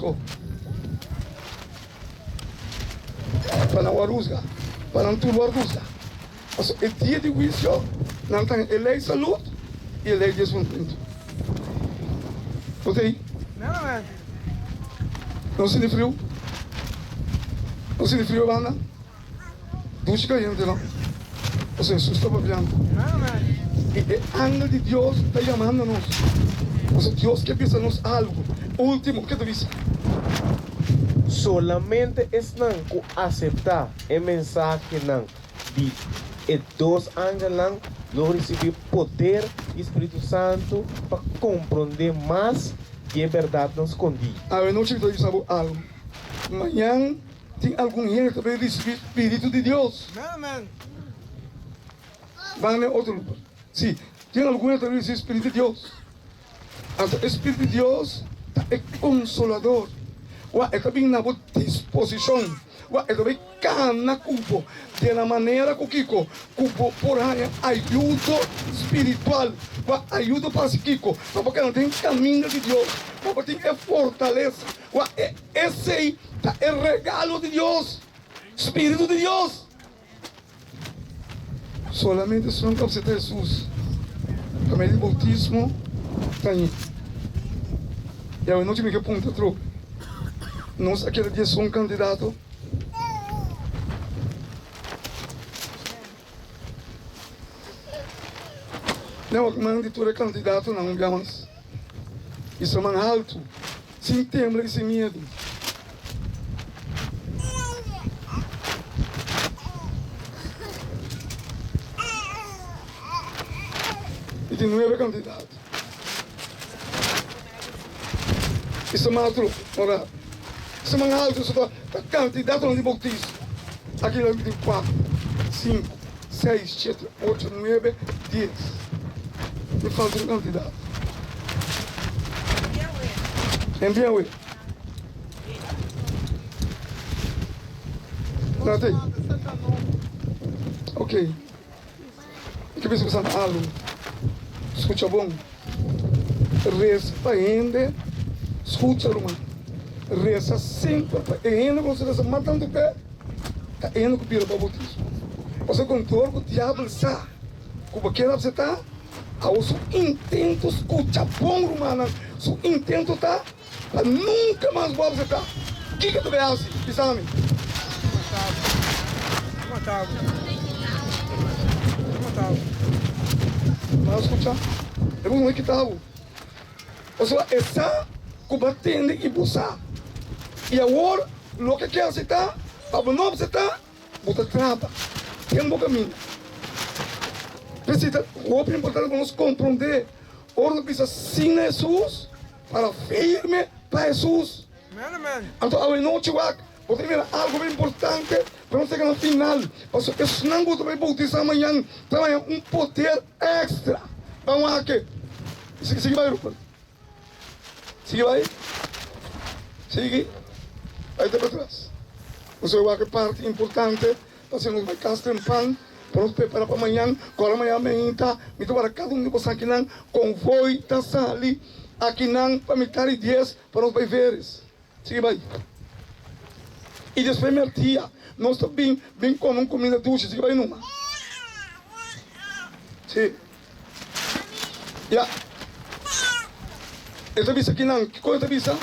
S1: para não arrusgar, para não tudo arrusgar. É dia de juízo, não tem lei de saúde e lei de desenvolvimento. Ok?
S4: Meramente.
S1: Não se frio? Não se frio, banda? Duche caindo, não? Você assusta para piano.
S4: Meramente.
S1: E o ángel de Deus está chamando-nos. Deus quer pensar-nos algo. Último, que tu diz?
S2: Solamente estão que aceitar a mensagem de dois ángeles não receber poder Espírito Santo para compreender mais que a verdade não esconde.
S1: A noite que tu algo. Amanhã tem algum gente que vai receber o Espírito de Deus.
S4: Meramente.
S1: Vai em outro lugar. Sim, tem algum gente que vai receber o Espírito de Deus. Então, o Espírito de Deus é consolador. É também na boa disposição. É também cana cubo. De la maneira que Kiko, cubo por aí, ajuda espiritual. Ajuda para si Kiko. Porque não tem caminho de Deus. Porque tem fortaleza. Esse aí é o regalo de Deus. Espírito de Deus. Solamente se não capacita Jesus. Também de bautismo. Tem. E eu não tive que ponta troca. Nós aquele dia somos candidato. Não, mande tu é candidato não, mas isso é mais alto, sem temor e sem medo. E de novo é candidato. Isso é mais alto, ora. Isso é mais alto, isso é candidato não de bautismo. Aqui lá tem 4, 5, 6, 7, 8, 9, 10. Me falta um candidato. Envia o não tem? Ok. O que você está falando? Escuta bom. Reza para ele. Escuta, irmão. Reza sempre para ele. Você está matando o pé. Está indo com o piro para o bautismo. Você contou que o diabo sabe. Como que você está? O seu intento escuta bom, irmão. Seu intento está para nunca mais você está. O que tu vê assim? Pisame.
S4: Matava.
S1: Mas escuta. É bom que estava. Ou seja, essa combatendo e buscar. E agora, o que quer aceitar, para não aceitar, você trava. Tem um bom caminho. Precisa, o importante é nós compreender. Ora, precisa sim a Jesus, para firme para Jesus.
S4: Meramente.
S1: Então, a noite, você vê algo bem importante para não chegar no final. Porque se não você vai bautizar amanhã, trabalha um poder extra. Vamos aqui. Sigue vai, Rupert. Sigue vai. Sigue. Aí para trás. Você vai que parte importante. Você não vai castar pão. Para nos preparar para amanhã. Agora amanhã me para cada um de vocês aqui não convoy da sali. Aqui não para me dar 10 para os beiveres. Sigue vai. E depois minha tia, nós também bem como comida ducha, sigue vai numa. Sim. Ya. Esta visa aqui não, que coisa visa?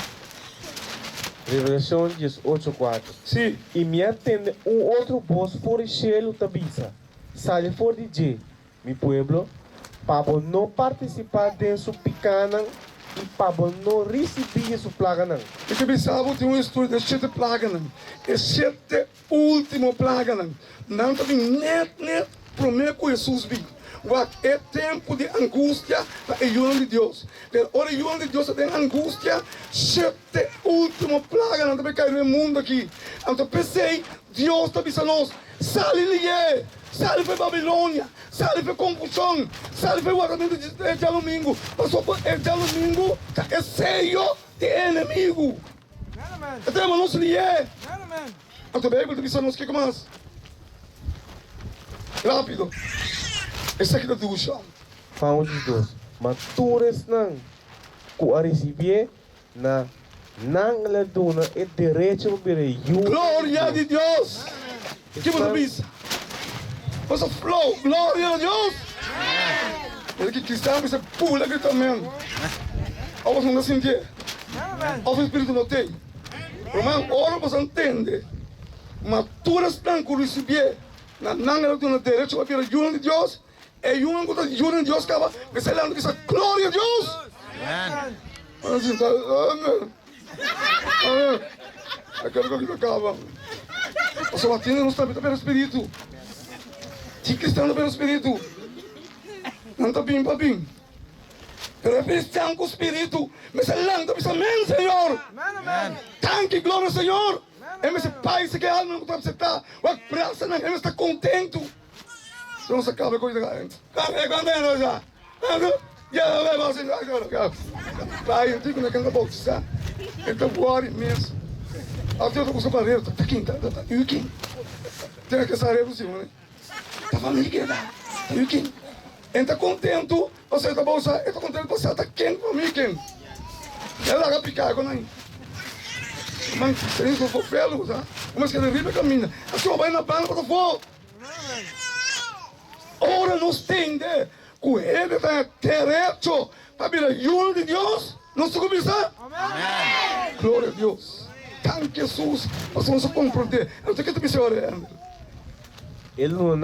S2: Revelação 18:4.
S1: Sim.
S2: E me atende outro voz por cielo tabisa. Sale for DJ, mi pueblo, para não participar de su picana e para não receber su plaga não.
S1: E que pensava tem um estudo de 7 plagas não. E 7 último plaga não. Não também net, primeiro com Jesus vi. É tempo de angústia para o ayuno de Deus. Pero o ayuno de Deus tem angústia, sete última plaga não vai cair no mundo aqui. Então pensei, Deus está avisando nós, sai ali, sai para Babilônia, sai para confusão, sai para o acampamento de domingo. Passou por de domingo, é cheio de inimigo. Até não se lhe é. Então a Bíblia está avisando nós, o que mais? Rápido. Esse aqui da ducha.
S2: Vamos os dois. Mas todos não que a receber na não lhe dona é direito para o
S1: Glória de Deus. Que você pensa? Você flow, glória a Deus. Ele que cristão você pula aqui também. Ou você não sente? Ou o Espírito não tem? Irmão, ora você entende. Mas todos não que receber na não lhe dona direito para o ayuno de Deus. É o ayuno de Deus que vai ser lá no que glória a Deus. Assim, amém. Amém. Aquilo que acaba. O seu latino não está pelo Espírito. Se cristão pelo Espírito. Não está bem, papim. Pero é cristão com o Espírito. Mas é lá, está pensando, amém, Senhor. Tanque, glória ao Senhor. Ele se pai, se quer alma, não está está. O abraço, ele está contento. Se não se acaba a coisa. Quando já? Já vai você agora. Pai, eu digo na canta bolsa. Então voar mesmo. Até eu tô com o barreiro, tá aqui, tá. E o que? Tem que sair do Senhor, né? Tá família, tá. E o que? Então contento, você tá bolsa, eu tô contente você tá quente comigo, quem? Ela vai picar com aí. Mas se não for felo, tá? Mas que ele riba caminha. A sua vai na banda para fogo. Ora nos tende, que ele tem direito para vir a ayuno de Deus. Não se começa? Amém. Glória a Deus. Tanto Jesus, nós vamos compreender. Eu tenho que te dizer, orando.
S2: Ele não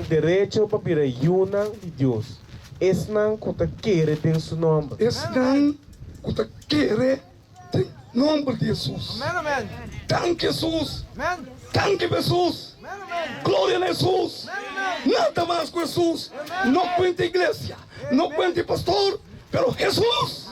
S2: direito para vir a ayuno de Deus. Esse não que quer tem seu nome.
S1: Esse não que quer tem nome de Jesus.
S4: Amém.
S1: Tanto Jesus.
S4: Amém.
S1: Tanque Jesus. Glória a Jesus. Nada mais com Jesus. Não cuenta igreja. Não cuenta pastor. Pero Jesus.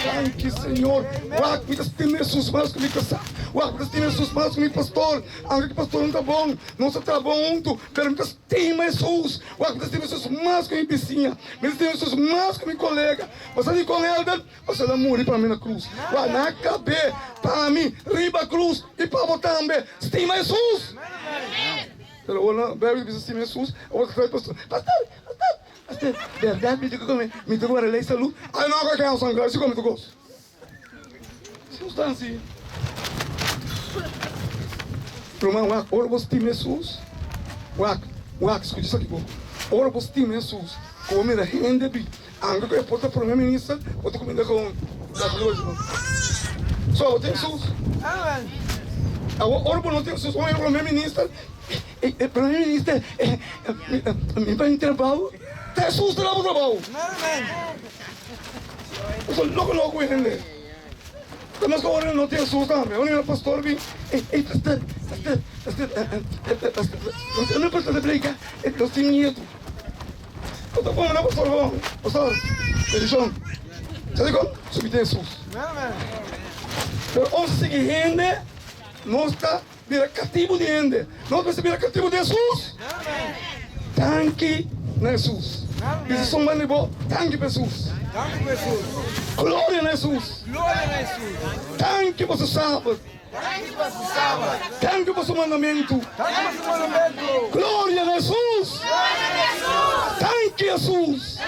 S1: Tanque Senhor. O que estima Jesus mais que me casar. O que estima Jesus mais que me pastor. Aunque o pastor não está bom. Não está bom junto. Pero me estima Jesus. O que estima Jesus mais que minha vizinha. Me estima Jesus mais que minha colega. Você ali com ele. Você vai morrer para mim na cruz. O na cabeça. Para mim. Riba a cruz. E para você também. Estima Jesus. Pero o Bíblia diz estima Jesus. O que pastor. Pastor, verdade, me diga como me tocou a lei de saúde. Aí não vai ganhar o sangue, se come tu gosto. Circunstância. Irmão, ora você tem Jesus. Escuta isso aqui, ora você tem Jesus. Come a renda, anga que eu posso para o ministro, posso comer com da coisa. Só você tem Jesus.
S4: Amém.
S1: Ora você não tem Jesus, ora para o ministro. Para o ministro, me vai intervalo. Jesus terá o trabalho. Eu sou louco, entende? Mas agora não tem Jesus também. O pastor vem, pastor, não precisa de briga. Eu tenho medo. Eu estou falando, pastor, religião. Sabe como? Subir Jesus. Mas o seguinte, não está vira cativo de gente. Não vai virar cativo de Jesus. Tanque Jesus. Isso são mais bom. Tanque Jesus. Glória a Jesus. Tanque você sabe. Tanque você mandamento. Glória a Jesus. Tanque Jesus.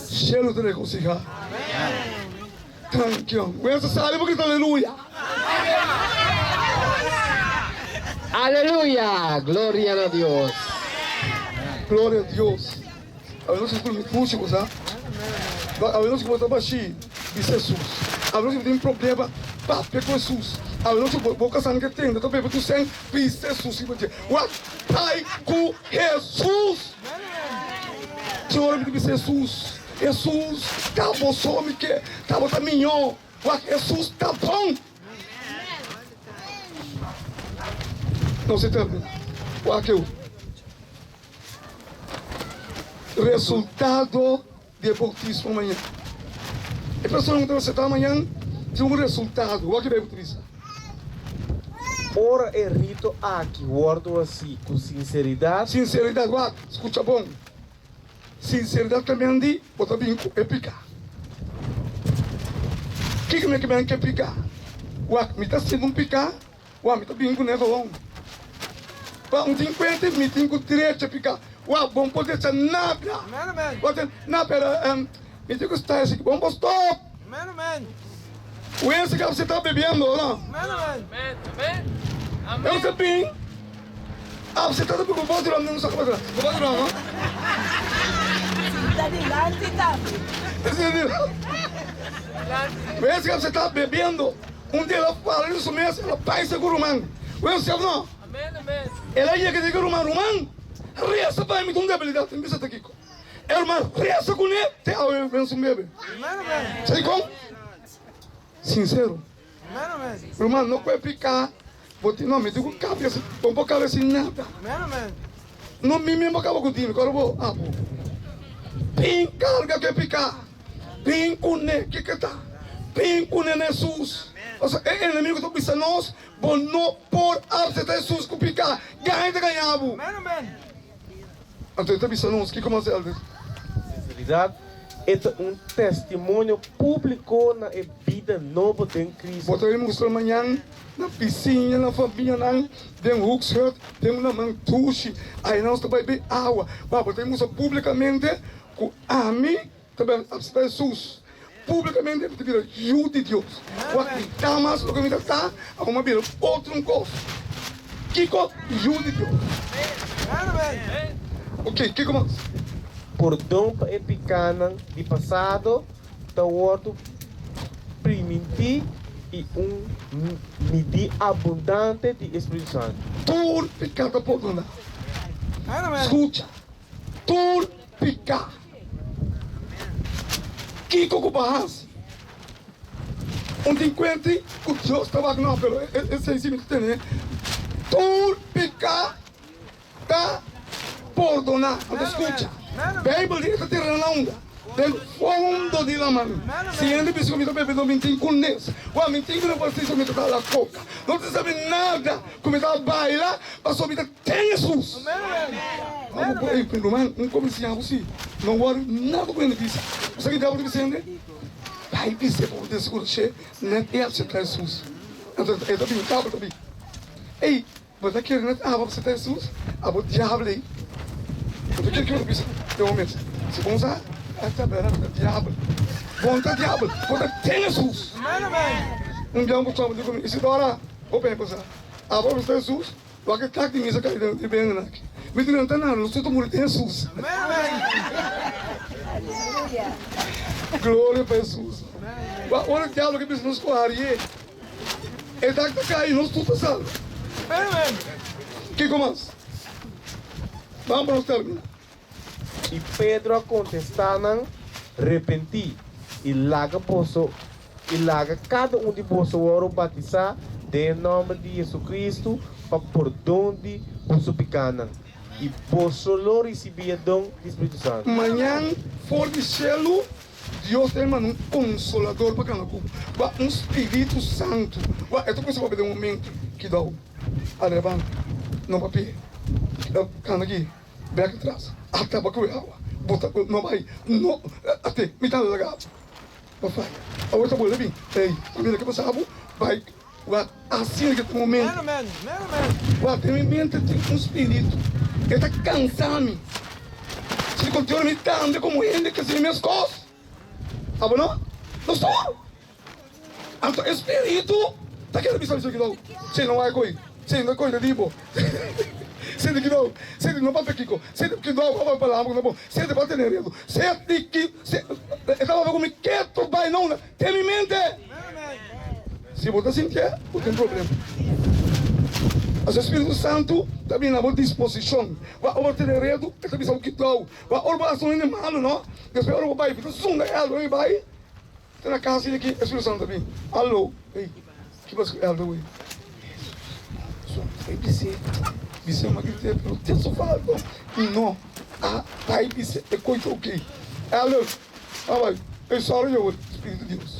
S1: Cheiro de regocijar. Tanque. Você sabe porque está aleluia.
S5: Aleluya, gloria a Dios.
S1: Glória a Deus. A nós que me puxa, sabe? A nós que vamos baixar de Jesus. A nós que tem problema, papo com Jesus. A nós que vou casar que tem, então bebo tu sem, de Jesus. O Pai com Jesus. Senhor, me diz Jesus. Jesus, tá bom, só me quer, tá bom, tá minhão. Jesus, tá bom. Não se termina. O aqui. Resultado de bautismo amanhã. A pessoa que você está amanhã tem um resultado. O que vai utilizar?
S2: Ora é rito aqui, guardo assim, com sinceridade.
S1: Sinceridade, escuta bom. Sinceridade também de botar bingo é picar. O que me quer picar? Me está sendo um picar, me está bingo negão. Um 50, me tem que direito a picar. Bom poder ser nada.
S4: Amen.
S1: Não, pera, me tem que estar assim, vamos stop.
S4: Amen.
S1: O esse que você está bebendo, não? Eu sei bem. Você está bebendo, vou tirar, não sabe fazer. Vou tirar, não? O esse que você está bebendo, dia ela fala isso mesmo, ela vai seguro, mano. O esse não? Ela ia que diga, mano, reza para mim, não deve lidar, tem que ser aqui. Irmão, reza com ele, até eu venço um bebê. Sabe como? Sincero. Irmão, não pode picar. Não, me digo cabeça, não pode cabeça em nada. Não me mesmo acaba com o time, agora eu vou. Bem carga que picar. Bem com ele, que tá? Bem com ele, Jesus. É inimigo do pensando nós, vou não por aceitar Jesus com picar. Ganhava. Então, está pensando nós, que como você alves?
S2: Sinceridade é testemunho público na vida nova de Cristo.
S1: Botaremos mostrar amanhã na piscina, na família, tem um Huxhut, tem uma mantuche, aí nós também bebemos água. Botaremos mostrar publicamente com a mim, também a Jesus. Publicamente, porque vira ajuda de Deus. O que está mais, o que está, vamos ver outro coisa. Que ajuda de Deus. Ok, que mais?
S2: Por dom e picana de passado, da ordem primitiva e medir abundante de Espírito Santo.
S1: Tudo picada por donar. Escuta. Tudo picar. Que barras? Onde encontra o Deus estava não, pelo esse aí me tem. Tudo picar tá por donar. Escuta. Bíblia está tirando a onda. Del fundo de la mano. Si ele pensa que me está bebendo, me tem com isso. O me tem que não precisa me tocar a coca. Não precisa saber nada. Como está a bailar, mas só me tem Jesus. Vamos por aí, irmão. Um comercial assim. Não guarda nada com ele disse. Você que estava dizendo? Vai dizer para o seguro cheio. Não é aceitar Jesus. Então, é também, estava também. Ei, você quer aceitar Jesus? O diabo aí. Então, o que eu disse? Tem um momento. Se vamos usar. Esta beira do diabo. Vontade do diabo. Vontade tem Jesus. Dia eu gostava de comer. Isidora, vou bem passar. Vou ver Jesus. Vai que está de mesa caída de bem aqui. Me diz, não está nada. Não sei se morrer tem Jesus. Glória para Jesus. Olha o diabo que pensa nos corraria. Ele está caindo, nós tudo salvo. Que comas? Vamos para nós terminar.
S2: E Pedro contestaram, arrepenti, e laga cada um de vós oro batizar, em nome de Jesus Cristo, para por donde vos picanam. E vós só recebia dom do Espírito Santo.
S1: Amanhã, fora do céu, Deus tem um consolador para cada um Espírito Santo. Então você vai ver um momento que dá a levanta, não papel, cana aqui, bem aqui atrás. Até para comer água, botar não vai, não, até me dá legal. Não vai. A outra bola vem, ei, a minha que você vai, assim que tem momento. Tem mente tem um espírito, ele está cansado. Se continua me dando como ele que se minhas costas, não? Não estou. Então espírito, tá querendo pensar isso aqui não? Se não vai coisa, se não é coisa de boa. Sente que não vai pequico, sente que não vai para lá, sente para ter medo, sente que estava comigo quieto, vai não, tem em mente. Se você sentir, não tem problema. O Espírito Santo também na boa disposição. Vai ter medo, é também sabe que dá. Vai olhar para o malo, não? Depois olha para o pai, sunga ela, vai. Tem na casa aqui, Espírito Santo também. Alô, ei, que você é alô aí? Só vai dizer. Isso é uma gritaria pelo texto falado. Não. A pai disse, é coisa o quê? Ela, vai, eu só olho o Espírito de Deus.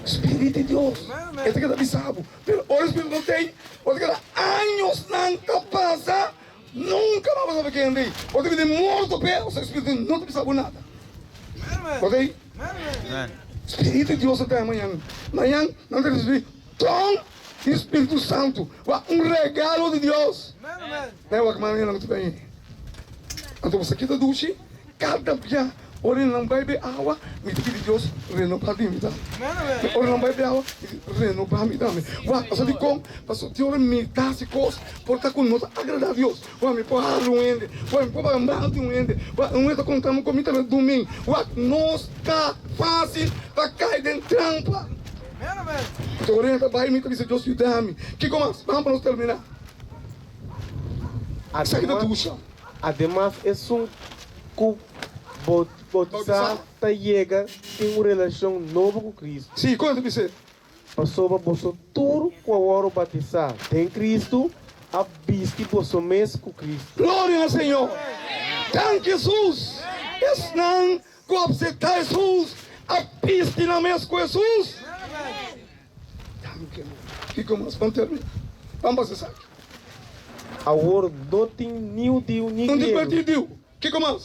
S1: Espírito de Deus. É que dá bisabo. Pero o Espírito não tem. Porque anos não passa. Nunca mais vai saber quem andei. Porque ele morto pé, o seu Espírito não te sabe nada. Ok? Espírito de Deus até amanhã. Amanhã não tem Espírito. Tom Espírito Santo. Regalo de Deus. Não é o que amanhã não te vem. Então você quita duche. Cada dia. Ora não vai beber água. Me diz que Deus renovar de mim. Ora não vai beber água. Renovar me também. Você diz como? Pastor, Deus me dá as coisas. Porque com nós agradar a Deus. Me pôr a ruende. Me pôr a mal de ruende. Não está contando comigo também domingo. Não está fácil para cair dentro de trampa. Então, orienta, vai me dizer, Deus ajuda-me. Que como? Vamos para terminar. Sai da ducha.
S2: Además, es un bautizado llega tem uma relação nova com Cristo.
S1: Sim, conta você.
S2: Passou para você tudo com a hora batizar. Tem Cristo, a vista você mesmo com Cristo.
S1: Glória ao Senhor. Thank Jesus. Não aceitar Jesus, a vista na mesma com Jesus. Que como vamos terminar. Vamos passar.
S2: Agora não tem nem Deus nem
S1: Não
S2: grego.
S1: tem Deus. Que como?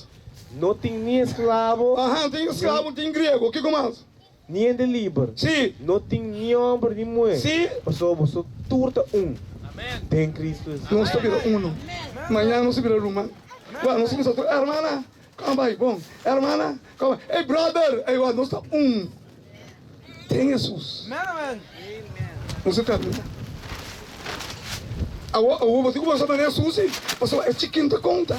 S2: Não tem nem escravo.
S1: Tem escravo, tem grego. Que como?
S2: Nem de livre.
S1: Sim.
S2: Não tem nem homem nem mulher.
S1: Sim.
S2: Passou você tudo tem Cristo.
S1: Não se vira um. Amanhã não se vira uma. Não se vira outra. Hermana, calma aí, bom. Hermana, calma. Hey, brother. Hey, não está um. Tem Jesus. Não se termina. Você começa a Jesus, você é chiquinho da conta.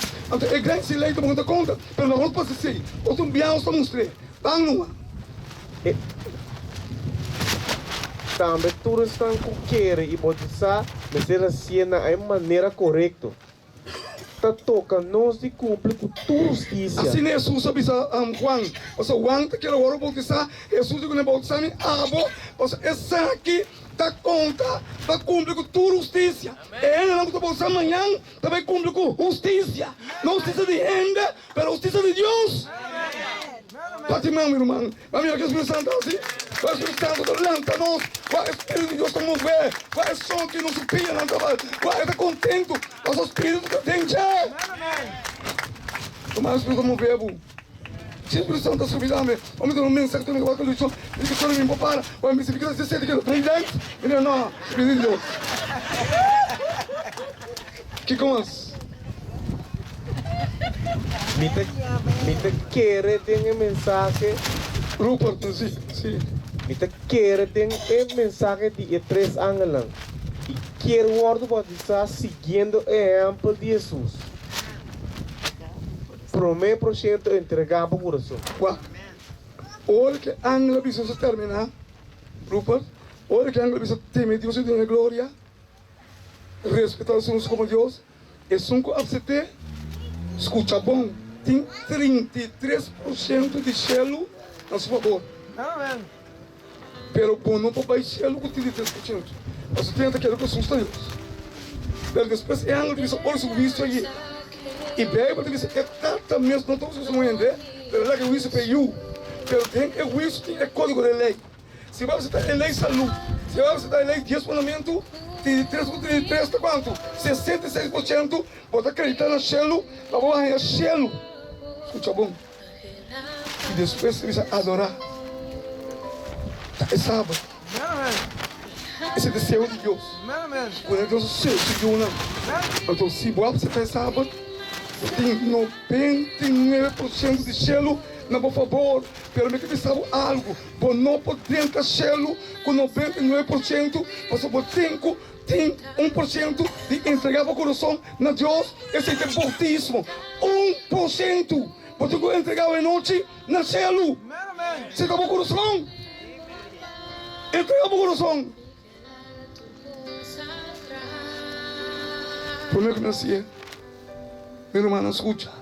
S1: É grande silêncio da conta. Mas não vamos passar assim. Você enviar os mostrar. Vamos numa.
S2: Também todos estão com querer e batizar, mas ser assim na maneira correta. Está tocando nós de cumprir com toda justiça.
S1: Assim Jesus avisa Juan. Você Juan te quer agora bautizar. Jesus quando bautizar me abo. Você essa aqui dá conta para cumprir com toda justiça. Ele não está bautizar amanhã também cumpre com justiça. Não justiça de renda, mas justiça de Deus. Bate mão, meu irmão. Vai ver que o Espírito Santo assim. O Espírito Santo levanta-nos. O Espírito de Deus está mover. O som que nos pia na trabalho. Está contento. O Espírito que tem já. Tomar o Espírito mover, bu. Se o Espírito Santo está subindo, vamos dar um mensagem também. Vai com o som. Ele que chora me empopara. Vai me seguir. Você sente que ele prende. Ele não. Espírito de Deus. Que comas?
S2: Mita querer ter mensagem.
S1: Rupert, sim.
S2: Mita querer ter mensagem de 3 anos. E quero o ordem batizar seguindo o exemplo de Jesus. Promete por cento entregar para o coração.
S1: Olha que Angela precisa terminar, Rupert. Olha que Angela precisa temer Deus e ter glória. Respeitar os uns como Deus. E sunco absete. Escuta bom. Tem 33% de gelo a seu favor. Pero bom não pode gelo com 33%. Você tenta querer que assusta Deus. Pero depois é Angela precisa pôr o visto aí. E bem, para dizer que é tanta mesmo, não estamos entendendo, pero lá que o isso é you, pero tem que o isso é código de lei. Se você está em lei saúde, se você está em lei 10 mandamentos, 33 está quanto? 66%, pode acreditar no Shelo, para você arranjar Shelo. Escuta bom. E depois você vai adorar. É sábado. Esse é o desejo de Deus. Quando Deus se seguiu, não. Então, se você está sábado, tem 99% de gelo, não, por favor, pelo menos que sabe algo, por não poder ter gelo com 99%, você tem 1% de entregar o coração na Deus, esse é o bautismo, 1%, você vai entregar a noite na gelo, você dá o coração, entrega o coração, por meio que nasci. Meu irmão, escucha.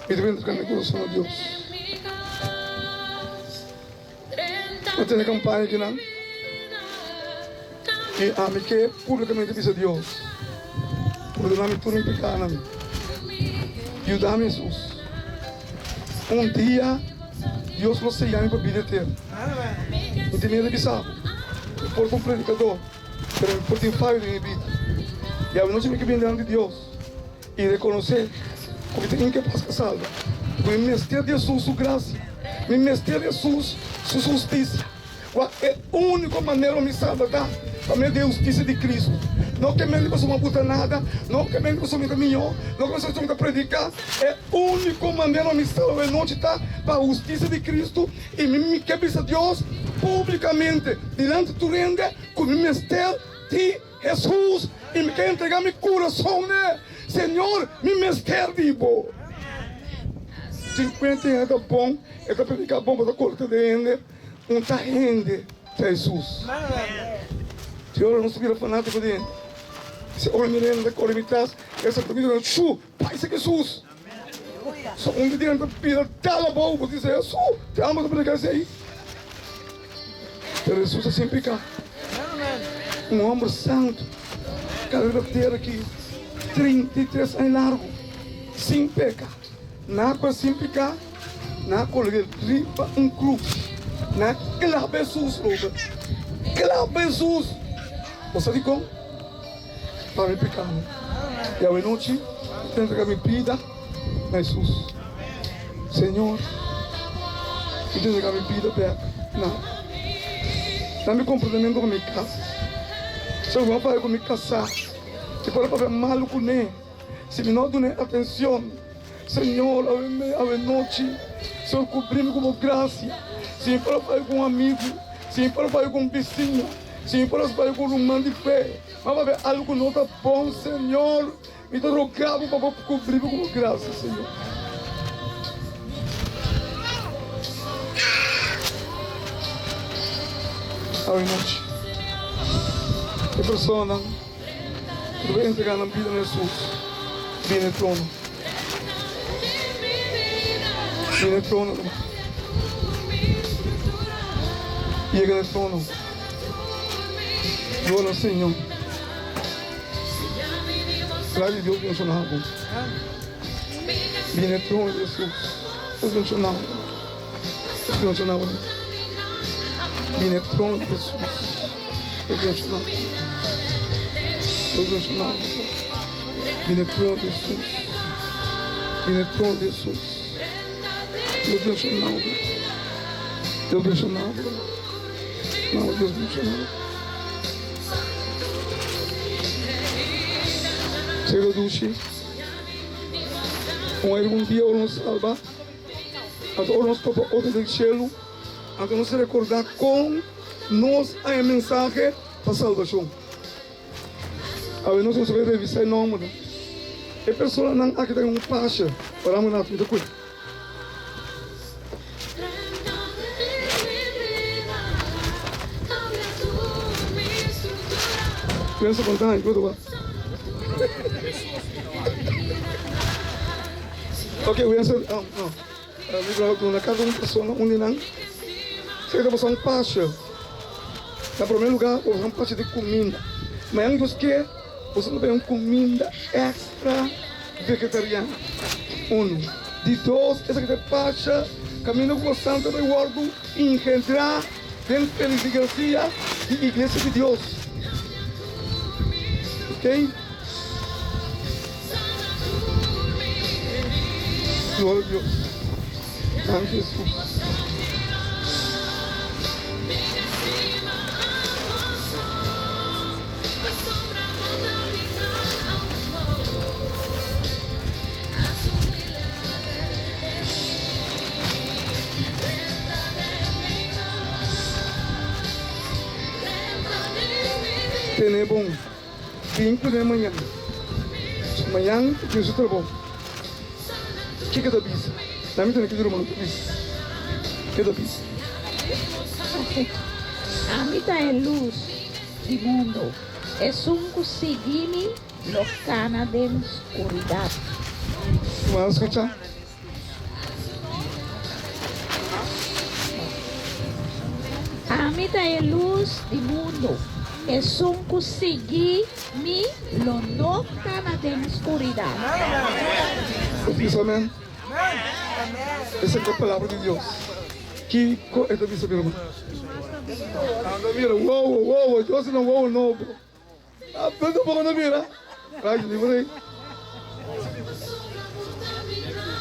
S1: E deve entregar meu coração a Deus. Eu tenho campanha aqui, não? E a mim que publicamente diz a Deus. Perdóname todo mi pecado. Ayúdame, Jesús. Un día, Dios lo selló para vida eterna.
S4: Amen.
S1: Não tenho medo de sábado. Eu porto um predicador, mas eu porto um falho em minha vida. E a noite me que vem diante de Deus e reconhecer como tem que passar salva. O mistério de Jesus, sua graça. O mistério de Jesus, sua justiça. É a única maneira de me salvar para meio da justiça de Cristo. Não que a minha pessoa não puta nada, não que a minha pessoa me caminhou, não que a minha pessoa me predicar. É a única maneira de me salvar. Não está para a justiça de Cristo e me quebra a Deus publicamente, diante do rende, com o mistério de Jesus. E me quer entregar meu coração, né? Senhor, meu mistério vivo. 50 anos é bom, é para predicar bom para a corte de rende, não está rende, Jesus.
S4: Amen.
S1: Senhor, eu não sou fanático de rende. Se olha me rende, corre me traz, essa comida, chu, Pai, isso é Jesus. Só um dia anda pira, cala a boca, diz Jesus, te amo para predicar isso aí. Pero Jesus é sempre cá. Um homem santo, carreira aqui, 33 anos largo, sem pecado, nada sem pecado, nada com riba cruz, nada clava Jesus, Robert, clava Jesus. Você diz como? Para me pecar. E a noite, eu entregar minha vida a Jesus. Senhor, eu entregar minha vida para não. Dá-me comportamento com a minha casa. Se eu vou fazer com a minha casa, se for para mal com ele, se me não der atenção, Senhor, a noite, Senhor, cobrir-me com graça. Se for fazer com um amigo, se for fazer com um vizinho, se for fazer com um irmão de fé, vamos ver algo não está bom, Senhor, me dá rogado para cobrir-me com graça, Senhor. A noite. Que pessoa que vai entregar na vida de Jesus, vem no trono. Vem no trono. Chega no trono. Glória ao Senhor. Glória a Deus mencionado. Vem no trono de Jesus. Deus mencionado. Deus mencionado. Vem no trono de Jesus. Deus mencionado. Deus mencionado. Vem no trono de Jesus. Vem no trono de Jesus. Deus mencionado. Deus mencionado. Não, Deus mencionado. Senhor Dushi, um dia eu nos salvar, até o nosso Papa outro do céu, até nos recordar com nós a mensagem para salvação. A ver, nós vamos revisar o nome. E pessoa não aqui tem pacha para a mulher de cuidar. Pensa contar em tudo. Ok, we answer. Na casa de uma pessoa, onde não, se você um pacha, na primeiro lugar, você um pacha de comida. Mas antes que você não tem uma comida extra vegetariana. De dois, essa que te pacha, caminho com o santo resguardo, engendrar dentro da igreja de igreja de Deus. Ok? Glória a Deus. Amém, Jesus. Tem bom. 5 de manhã. Amanhã, eu sou trabalho. O que é da bisa? Dá-me também que durma no bis. O que é da bisa?
S6: A vida é luz do mundo. É um seguime los cana de oscuridad.
S1: Vamos escuchar?
S6: A vida é luz do mundo. Es un conseguir mi lo no cana de oscuridad.
S1: Dice amén. Esa es la palabra de Dios. ¿Qué esto dice mi hermano? Anda, mira, wow, yo si no wow, no. Aprende un poco, no mira. Ay, libre.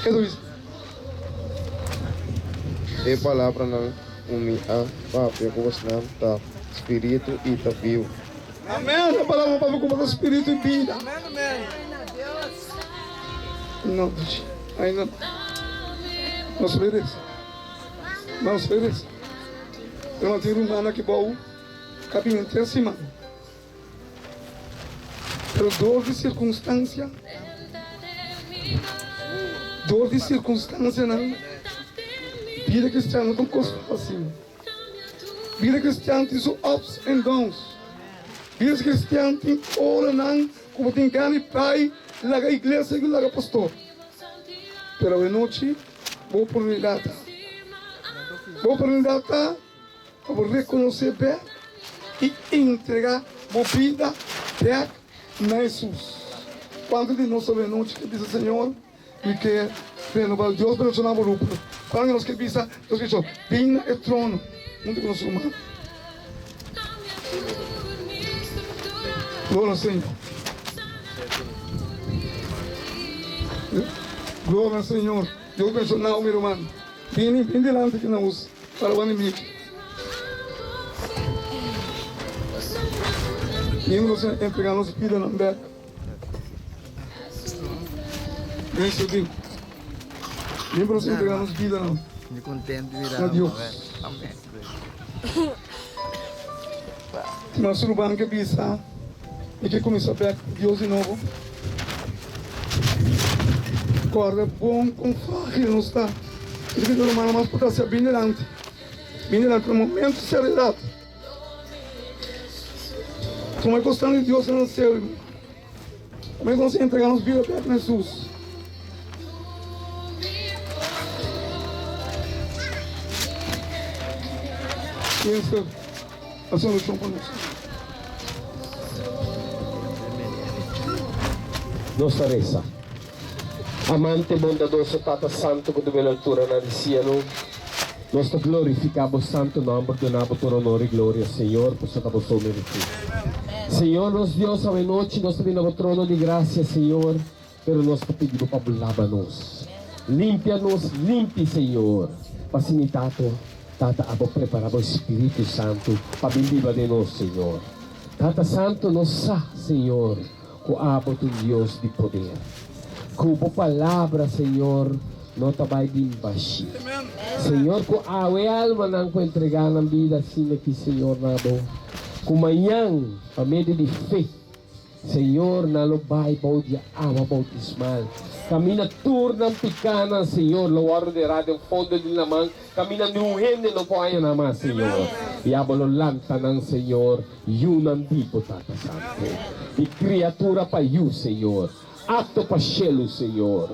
S1: ¿Qué esto dice?
S2: E palavra não unia papel com tá espírito e tá vivo.
S1: Amém. A palavra para como o espírito e vida.
S4: Amen, amen.
S1: Não, ainda não se merece. Não se merece. Eu mantive um ano que bom, cabimento em cima. Pero dor de circunstância não. Vida cristã não tem coisa fácil. Vida cristã tem seus ups and downs. Vida cristã tem hora não, como tem gana pai, larga a igreja e larga pastor. Pero de noite, vou por minha data. Vou reconhecer bem e entregar a vida back na Jesus. Quando de nós de noite que diz Senhor, me quer renovar Deus pelo seu nome ruplo. Quando nós que diz, Deus diz, vem no trono, muito conosco humano. Glória ao Senhor. Glória ao Senhor. Deus mencionou, meu irmão. Vem delante que nós para o inimigo. E nós entregamos vida na beca. Vem subir. Vem para nós entregarmos vida na.
S7: Me contento de
S1: Na Deus.
S7: Amém.
S1: Nós surubamos que bisa e que começou a beca Deus de novo. Corda bom com farra não está. E que todo mundo mais pode ser bem delante no momento de seriedade. Como é gostando de Deus no céu, irmão. Como é que nós entregamos vida perto de Jesus? E essa é a solução para nós.
S5: Nossa reza. Amante bondadoso Tata Santo que dove l'altura na di cielo, nós te glorificamos santo nome, donamos por honor e glória, Senhor, por sua vossa merecido. Senhor, nos Deus, a noite, nós te vinamos trono de graça, Senhor, pero nós te pedimos para lava-nos. Limpia-nos, limpe, Senhor. Pasinitato, Tata, abo preparado o Espírito Santo para bendiva de nós, Senhor. Tata Santo, nos sa, Senhor, com abo do Deus de poder. Com a palavra, Senhor, não vai de embaixo. Senhor, com a alma não vai entregar na vida assim aqui, Senhor, na boa. Com manhã, a meio de fé, Senhor, na lo vai de água bautismal. Camina turna picana, Senhor, lo guarderá de fundo de la mão. Camina no rende no vai na mão, Senhor. E abolo lantanan, Senhor, yunam tipo, Tata Santo. E criatura para you, Senhor. Ato para cielo, Senhor.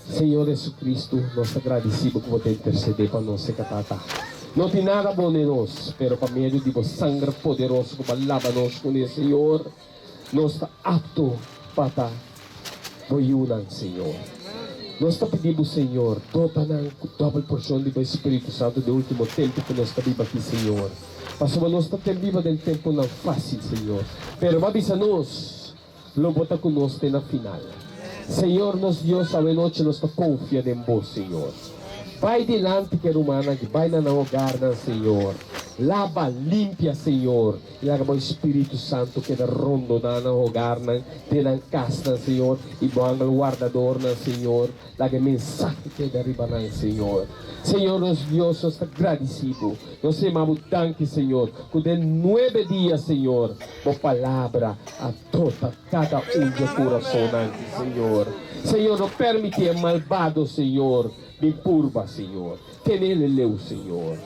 S5: Senhor Jesus Cristo, nós agradecemos por você interceder para nós, Tata. Não tem nada bom em nós, pero para meio de você sangue poderoso que lava-nos com o Senhor, nós está apto para boiunan, Senhor. Nós está pedindo, Senhor, toda a double porção do Espírito Santo do último tempo que nós está vivo aqui, Senhor. Passamos nós está viva del tempo não fácil, Senhor. Pero avisa-nos, lo bota conosco na final. Senhor, nos Deus, a noite nós confia em vós, Senhor. Vai delante que humana, que vai na hogar, Senhor. Lava, limpia, Senhor. E laga o Espírito Santo que da rondo na hogar, na casa, Senhor. E bom guardador, Senhor. Laga mensagem que derriba, Senhor. Senhor, nos Deus, nós agradecidos. Nós amamos tanque, Senhor. Que de 9 dias, Senhor, a palavra a toda, cada de coração, Senhor. Senhor, não permite malvado, Senhor, me purva, Senhor. Que nele leu, Senhor.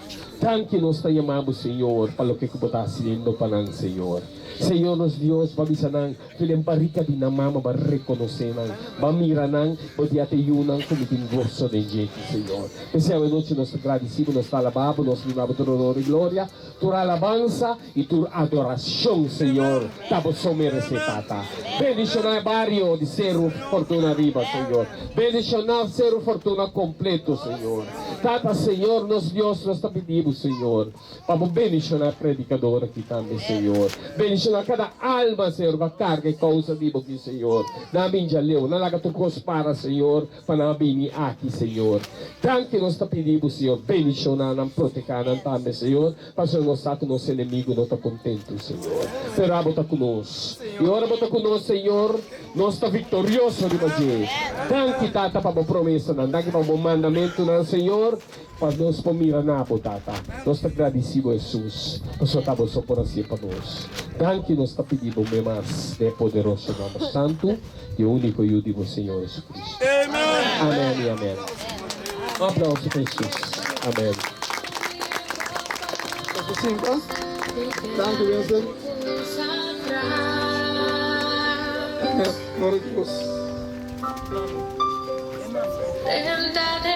S5: Tan que nós te amamos, Senhor, para o que botas lindo panang, Senhor. Senhor, nos Dios, babisa nang filemparika din na mama ba reconocer nang bamira nang bodiate yunang kumiting gozo de gente, Senhor. Esse é o noite nós agradecemos, nós alabamos, nós limamos todo honor e glória, tua alabança e tua adoração, Senhor. Tabo só merece, Tata. Bendicionar barrio de Cerro Fortuna Riba, Senhor. Bendicionar Cerro Fortuna completo, Senhor. Tata, Senhor, nos Deus, nós te pedimos, Senhor. Vamos bendicionar predicador aqui também, Senhor. Bendicionar cada alma, Senhor, a carga e causa de aqui, Senhor. Namin já leu, nalagatukos para, Senhor, para namin aqui, Senhor. Tanque nós te pedimos, Senhor, bendicionar, não proteger, não também, Senhor, para que nós está com nosso inimigo, não está contente, Senhor. Pero bota conosco. E ora bota conosco, Senhor, nós está vitorioso de Magia. Tanque, Tata, para a promessa, não tanque para o mandamento, não, Senhor, para nós pomira na Tata. Nós te agradecemos, Jesus, para sua tabosa por assim para nós. Tanque nós te pedimos, mais de poderoso nome santo e único e último Senhor Jesus Cristo. Amém e amém. Um aplauso para Jesus. Amém.
S1: Cinco. Dank u, Winston. Glória a Deus.